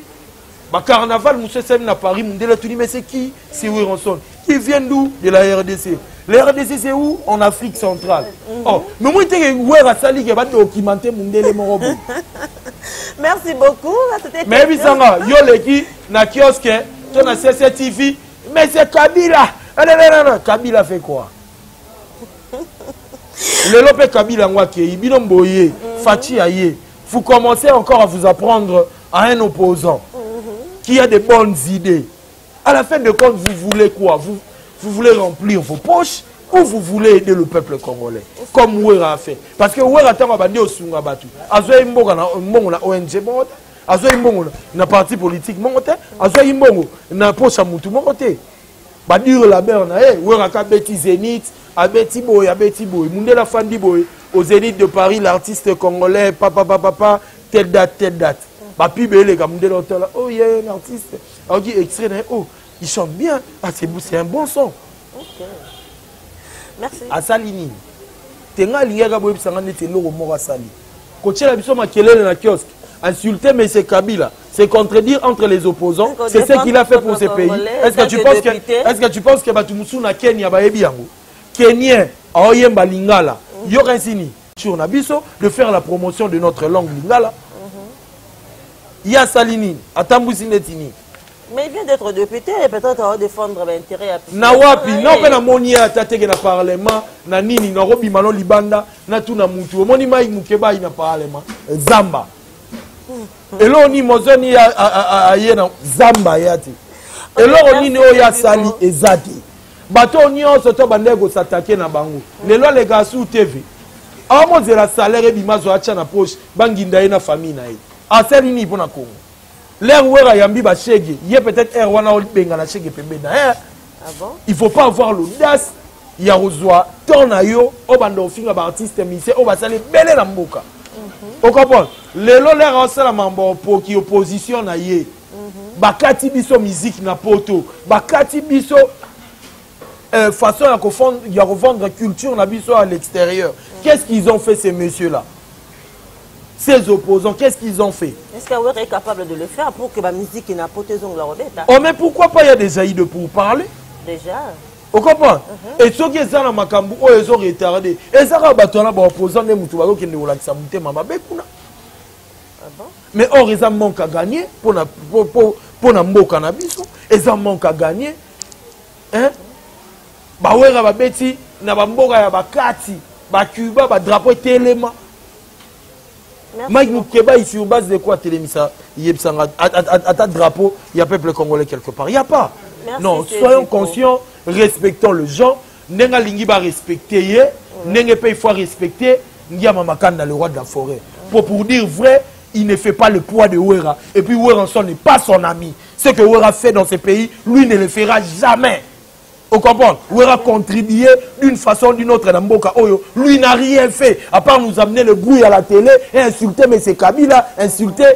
ba carnaval monsieur Sem na Paris mundela tuni mais c'est qui? C'est Wironson. Qui vient d'où? De la RDC. La RDC c'est où? En Afrique centrale. Oh, mais moi t'es ouera sali qui va documenter mundele morobo. Merci beaucoup. Mais bisanga yo leki na kiosque, ton na CCTV, mais c'est Kabila. Non, Kabila fait quoi? Le Lopé Kabila Nwake, Binomboye, Fachi Aye. Vous commencez encore à vous apprendre à un opposant qui a des bonnes idées. À la fin de compte, vous voulez quoi? Vous voulez remplir vos poches ou vous voulez aider le peuple congolais comme Ouera a fait? Parce que Ouera a bandi au Sungabatu. Azoe Mbongo na ONG monte, Azoe Mbongo na parti politique monte, Azoe Mbongo na poche mutu monte. Badir la berna, Ouera ka beti Zénith, a beti boy, Mundela Fandi boy, au Zénith de Paris, l'artiste congolais, papa, telle date. Papi Bele, Mundela Otala, oh il y a un artiste, on dit extrait, oh, il chante bien, ah c'est un bon son. Ok. Merci. Asalini. Tenga liyaga boy bisanga nete loko moko asali. Kochela biso makelele na kiosque. Insulter M. Kabila, c'est contredire entre les opposants. C'est ce qu'il a fait pour ce pays. Est-ce que tu penses que Batumusu na Kenya ba yebi yango? Kenyan aoyemba lingala. Yorensini. culture nabiso, de faire la promotion de notre langue lingala. Il y a Salini, Atambusi Netini. Mais il vient d'être député et peut-être va défendre l'intérêt. Nawapi, non, mais na moni à tateke na parlement, na nini, na robi malo libanda, na tout na mutu. Moni mai mukeba ina parlement. Zamba. Et là on y mozoni a yena Zamba yati. Et là on y oya sali ezati. Bato on y on soto bandego s'attaquer na bango. Les lois les gars sous TV. A mo de la salaire et bimazo acha na poche, banginda na famille na ye. A Salini pour na Congo. L'air où il y a un chèque, il y a peut-être un roi qui a un chèque. Il ne faut pas avoir l'audace. Il y a un ton à yo, au bando fin à artiste musicien, au basale belé la mboka. Vous comprenez? Les lois l'air en salle mambo pour qui opposition na ye. Bakati biso musique na poto. Bakati biso façon à revendre culture na biso à l'extérieur. Qu'est-ce qu'ils ont fait ces messieurs-là? Ces opposants, qu'est-ce qu'ils ont fait? Est-ce qu'Aouer est capable de le faire pour que la musique n'a pas tes ongles à oh, mais pourquoi pas il y a des aïdes pour parler? Déjà. Vous comprenez? Et ceux qui sont dans Makambu, ils ont retardé. Et ça va battre les opposants, les moutouago qui ne voulaient pas monter Mama Bekuna. Mais or, ils ont manque à gagner pour na mboka na biso. Ils ont manque à gagner. Hein? Bah ouais, ba beti na ba mboka ya ba kati, ba Cuba, ba drapeau téléma. Mike Moukeba ici au base de quoi télémisa à ta drapeau, il y a peuple congolais quelque part. Il n'y a pas. Merci, non, soyons conscients, respectons les gens. Nenga lingi ba respecter, nenga il faut respecter. Ngia Mamakanda, le roi de la forêt. Pour dire vrai, il ne fait pas le poids de Ouera. Et puis Ouera n'est pas son ami. Ce que Ouera fait dans ce pays, lui ne le fera jamais. Vous comprenez? Ouera contribué d'une façon ou d'une autre dans Mboka Oyo. Lui n'a rien fait, à part nous amener le bruit à la télé et insulter M. Kabila, insulter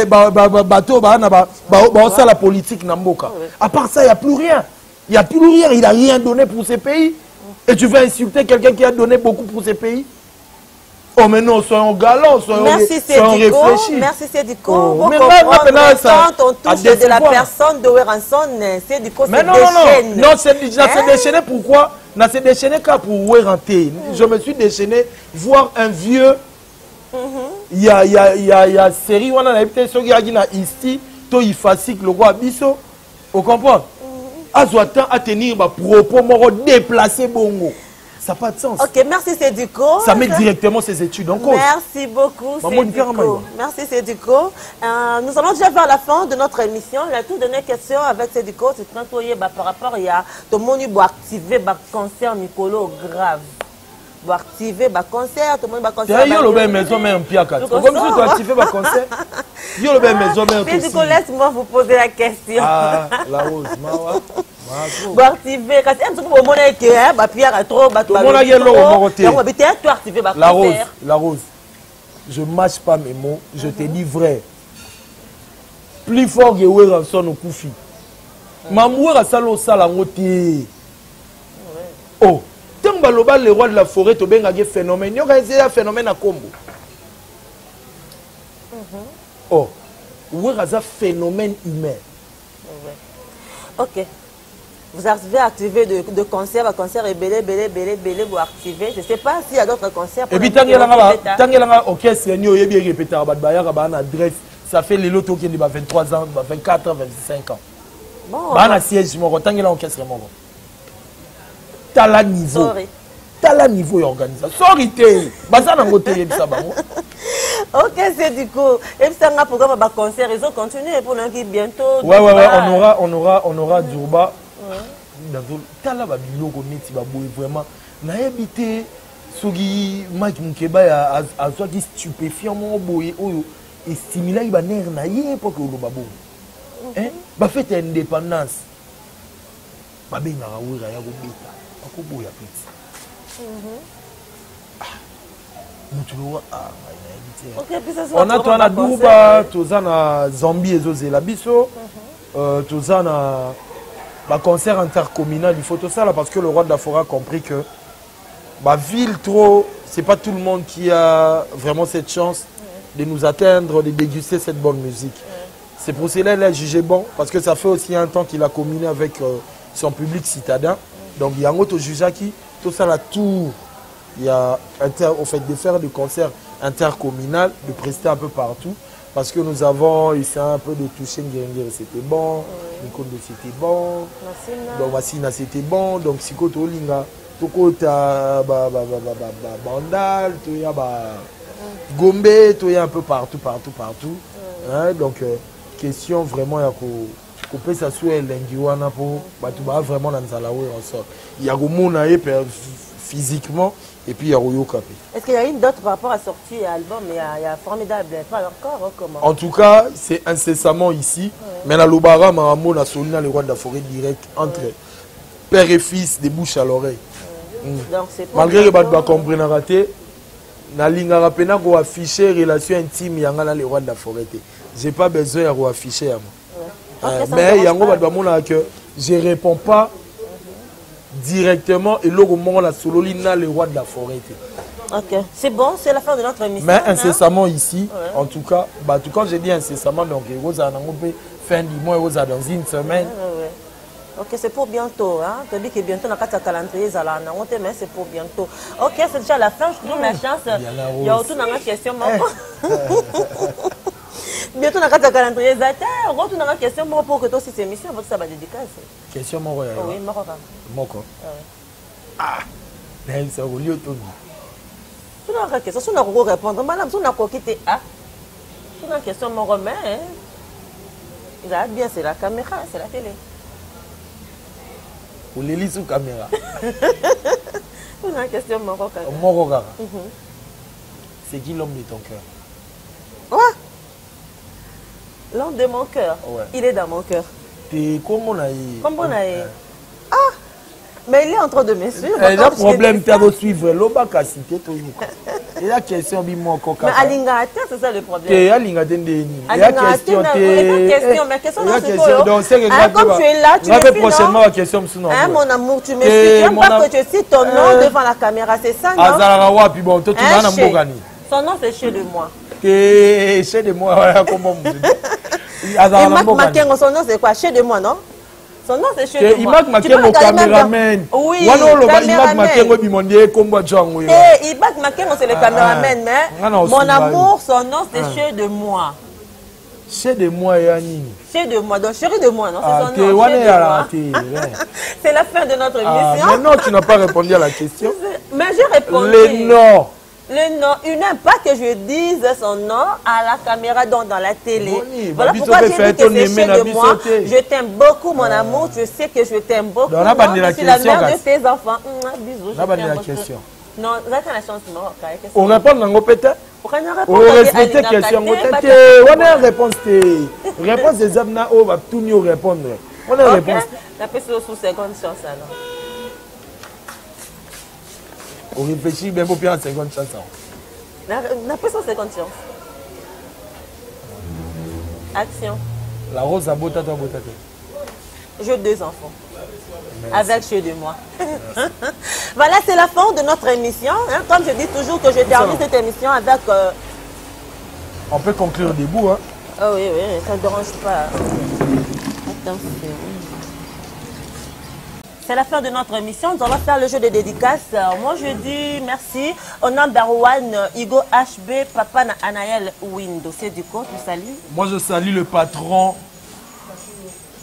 Bato, la politique dans Mboka. À part ça, il n'y a plus rien. Il n'y a plus rien. Il n'a rien donné pour ces pays. Et tu veux insulter quelqu'un qui a donné beaucoup pour ces pays? Oh mais non, soyons galants, soyons réfléchis. Merci Sédiko. Mais là, ça, on touche de la personne de Oueranson, Sédiko, c'est déchaîné. Non, c'est déchaîné pourquoi? Non, c'est déchaîné car pour Oueranté. Je me suis déchaîné, voir un vieux. Il y a série, on a été sur Gagina ici, to y fasciste le roi Bisso. Vous comprenez? Azoatan à tenir ma propos, moro déplacer bongo. Ça n'a pas de sens. Ok, merci Sédiko. Ça met directement ses études en cause. Merci beaucoup Sédiko. Merci Sédiko. Nous allons déjà vers la fin de notre émission. La toute dernière question avec Sédiko, c'est quand par rapport à tout le monde qui activer le cancer Nicolo grave. Pour activer le concert, tout le monde va concert. Il y a le maison mais un pied comme si tu activer le concert. Il y a le maison mais un pied. Sédiko, laisse-moi vous poser la question. Ah, la rose, mawa. Pour activer, quand tu as un peu de pierre à trop, la rose, je ne mâche pas mes mots, je te dis vrai. Plus fort que Oueranson au Koufi. Mamouera salo salangote. Oh, tant que le roi de la forêt, tu as un phénomène. Il y a un phénomène à Combo. Oh, Oueranson phénomène humain. Ok. Vous avez activé de concerts, concert est belé, vous activez. Je ne sais pas s'il y a d'autres concerts. Et puis, tant qu'il y a un orchestre, il y a un répété à adresse. Ça fait les lotos qui ont 23 ans, 24 ans, 25 ans. Bon. Il y a un siège, tant qu'il y a un orchestre. Tu as le niveau. Tu as le niveau d'organisation. Sorry, tu ok, c'est du coup. Et puis, ça a un programme de concert. Ils ont continué pour nous bientôt. Ouais, on aura Djourba. Tala ba biloko neti ba boye vraiment na habité soki Mike Moukeba azwa ki stupéfiant mo boye oyo et stimula ba nerf na ye pour que lo ba bon hein ba fête indépendance ba benga ra wira ya go beta ko boya petit mutulo on a toi na Duba tozana Zambie ezozela biso tozana bah, concert intercommunal, il faut tout ça là parce que le roi de la forêt a compris que bah, ville trop, c'est pas tout le monde qui a vraiment cette chance de nous atteindre, de déguster cette bonne musique. C'est pour cela qu'il a jugé bon, parce que ça fait aussi un temps qu'il a communé avec son public citadin. Donc il y a un autre juge qui, tout ça la tour, il y a au fait de faire des concerts intercommunaux, de prester un peu partout. Parce que nous avons essayé un peu de toucher Nguerengere, c'était bon, Nikondo c'était bon, donc Massina c'était bon, donc Siko Tolinga, Tokota, Bandal, Toya, Gombe, Toya un peu partout. Hein, donc, question vraiment, il peut s'assurer l'Engiwana pour vraiment dans la en sorte. Il y a physiquement et puis il y a Royo Kapé. Est-ce qu'il y a une d'autres par rapport à sortir album? Il y a formidable, pas encore comment? En tout cas, c'est incessamment ici. Mais la Lobara, Maramo, la Solina, le roi de la forêt direct entre père et fils, des bouches à l'oreille. Malgré que Badba comprenne raté, na linga rapena ko afficher relation intime yanga le roi de la forêt. J'ai pas besoin de afficher à moi. Mais yango Badba mona que je réponds pas directement et là au moment la sololina le roi de la forêt. Ok, c'est bon, c'est la fin de notre émission. Mais incessamment ici, en tout cas, quand je dis incessamment, donc vous allez fin du mois, vous allez dans une semaine. Ok, c'est pour bientôt. Hein? Tu dis que bientôt, on a un calendrier, mais c'est pour bientôt. Ok, c'est déjà la fin. Je vous donne la chance. Il y a autour une question. Bientôt, on a un calendrier. On a une question pour que toi aussi, cette émission, ça va dédicace. Question, mon roi. Oui, mon roi. Ah, c'est au lieu de tout. Tu n'as pas question, tu n'as pas répondre. Madame, tu n'as pas quitté. Ah, tu n'as pas question, mon roi, mais il a bien, c'est la caméra, c'est la télé. Ou les lits sous caméra. Tu n'as pas question, mon roi. Mon roi. C'est qui l'homme de ton cœur? Ouais. L'homme de mon cœur. Ouais. Il est dans mon cœur. T'es comment on a eu? Comment on a eu? Ah! Mais il est en train de me suivre. Il y a un problème, tu as cité l'oba qu'a cité tout. Il y a question bimo encore. Mais Alinga, c'est ça le problème. Il y a Alinga Dendeni. Il y a question. Mais question dans ce cas. Comme tu es là, tu me suis prochainement la question. Mon amour, tu me suis. Tu n'aimes pas que je cite ton nom devant la caméra, c'est ça, non? Azarawa, puis bon, toi tu vas dans Mbogani. Son nom c'est chez de moi. Chez de moi, comment vous dites? Makengo, son nom c'est quoi? Chez de moi, non? Son nom c'est chez de moi. Il manque mon caméraman. Oui, Ibak Makengo c'est le caméraman, mais mon amour, son nom c'est chez de moi. Chez de moi et Annie. Chez de moi, donc chérie de moi, non? C'est son nom. C'est la fin de notre émission. Mais non, tu n'as pas répondu à la question. Mais j'ai répondu. Le nom. Le nom, il n'aime pas que je dise son nom à la caméra, donc dans la télé. Boni, voilà pourquoi j'ai dit que c'est chez de moi. Je t'aime beaucoup, mon amour. Tu sais que je t'aime beaucoup. Donc, je suis la mère de tes enfants. Bisous. Je t'aime beaucoup. Non, vous avez la chance. On répond dans peut-être. On respecte la question. On a une réponse. Réponse des hommes, on va tout mieux répondre. On a une réponse. La personne sous seconde chance alors. On réfléchit bien pour prendre 50 chances. La personne 50 chances. Action. La rose a beauté, toi beauté. J'ai 2 enfants. Merci. Avec chez de moi. Voilà, c'est la fin de notre émission. Hein. Comme je dis toujours que je termine cette émission avec... On peut conclure debout. Hein. Ah oui, ça ne dérange pas. Attention. C'est la fin de notre émission. Nous allons faire le jeu de dédicaces. Moi, je dis merci au number 1, Igo HB, Papa Anaël Windo. C'est du coup, tu salues? Moi, je salue le patron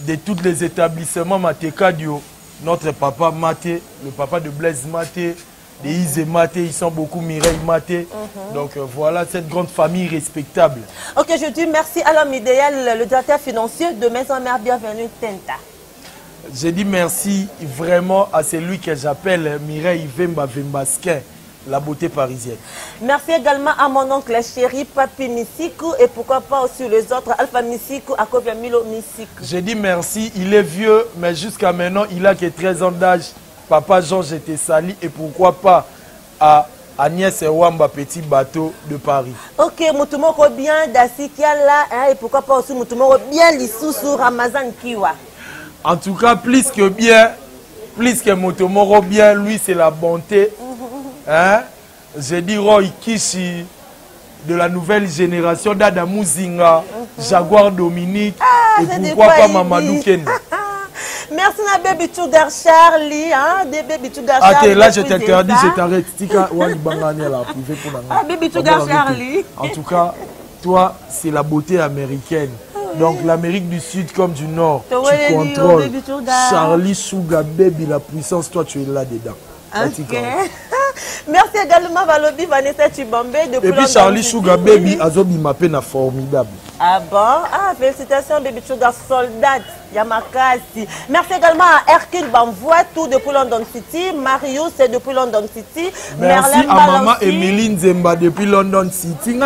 de tous les établissements Maté Kadio, notre papa Maté, le papa de Blaise Maté, de Isé Maté, ils sont beaucoup Mireille Maté. Donc voilà cette grande famille respectable. Ok, je dis merci à l'homme idéal, le directeur financier de Maison Mère Bienvenue Tenta. Je dis merci vraiment à celui que j'appelle Mireille Vemba Vembasquin, la beauté parisienne. Merci également à mon oncle chéri, Papi Misikou, et pourquoi pas aussi les autres, Alpha Misikou, Akovia Milo Misikou. Je dis merci, il est vieux, mais jusqu'à maintenant, il a que 13 ans d'âge. Papa Georges était sali, et pourquoi pas à Agnès Wamba, petit bateau de Paris. Ok, Moutoumoko bien, Dassikiala, et pourquoi pas aussi Moutoumoko bien, Lissoussou, Ramazan Kiwa. En tout cas, plus que Motomoro bien, lui c'est la bonté. Hein? Je dis Roy Kishi de la nouvelle génération, Dada Mouzinga, Jaguar Dominique, et pourquoi pas Mamadou Ken. Merci à Baby Sugar Charlie, hein, de Baby Sugar Charlie. Attends, là je t'interdis, je t'arrête. Baby Sugar Charlie. En tout cas, toi, c'est la beauté américaine. Donc l'Amérique du Sud comme du Nord, tu contrôles. Charlie Sugar Baby, la puissance, toi tu es là-dedans. Ok. Merci également Valobi Vanessa Chibambe. Et puis Charlie Sugar Baby, Azobi Mapena formidable. Ah bon? Ah, félicitations Baby Sugar Soldat, Yamakasi. Merci également à Hercule Bamvois, tout depuis London City. Marius, c'est depuis London City. Merci à maman Emeline Zemba depuis London City.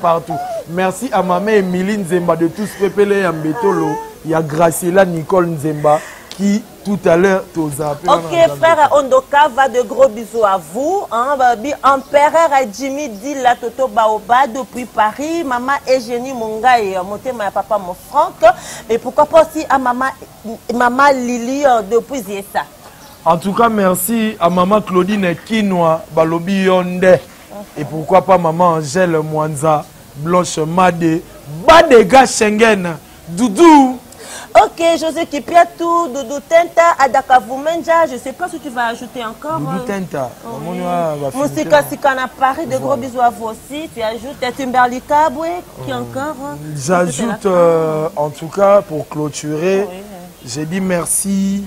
Partout. Merci à maman Emeline Zemba de tous Pepele Yambetolo. Il y a Graciela Nicole Nzemba qui tout à l'heure t'osa. Ok, frère Ondoka, va de gros bisous à vous. Hein, Empereur Jimmy dit la Toto Baoba depuis Paris. Maman Eugénie Monga et ma papa mon Franck. Et pourquoi pas aussi à maman Lily depuis Ziesa. En tout cas, merci à maman Claudine Kinoa, Balobi Yonde. Et pourquoi pas maman Angèle Mwanza, Blanche Made, Badega Schengen, Doudou. Ok, José Kipiatou, Doudou Tenta, Adaka Vumenja, je ne sais pas si tu vas ajouter encore. Doudou Tenta. Moussika Sikana Paris, de gros bisous à vous aussi. Tu ajoutes Timberly Kabwe, qui encore. J'ajoute, en tout cas, pour clôturer, j'ai dit merci.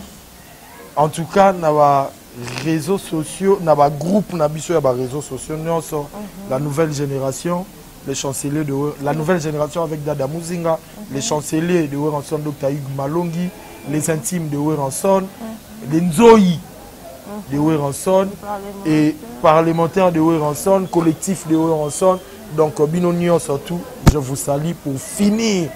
En tout cas, dans les réseaux sociaux, dans les groupes, dans les réseaux sociaux, nous sommes la nouvelle génération. Les chanceliers de la nouvelle génération avec Dada Muzinga, les chanceliers de Weranson, Dr. Hugues Malongi, les intimes de Weranson, les Nzoï de Weranson et parlementaires de Weranson, collectif de Weranson. Donc, Binonion surtout, je vous salue pour finir.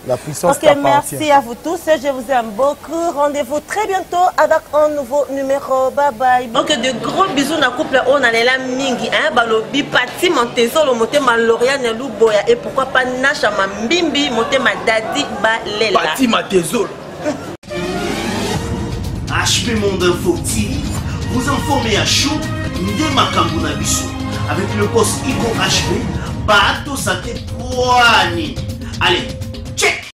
La puissance merci à vous tous. Je vous aime beaucoup. Rendez-vous très bientôt avec un nouveau numéro. Bye bye. Donc de gros bisous dans le couple. On a la mingi. Balobi Pati Montezo, le moté Maloriane Louboya. Et pourquoi pas Nacha Mambimbi, moté Madadi Balela. Pati Montezo. HP Monde Info TV vous informez à chaud de Makambuna Bissou avec le poste Iko HP. Bato Sate Poani. Allez.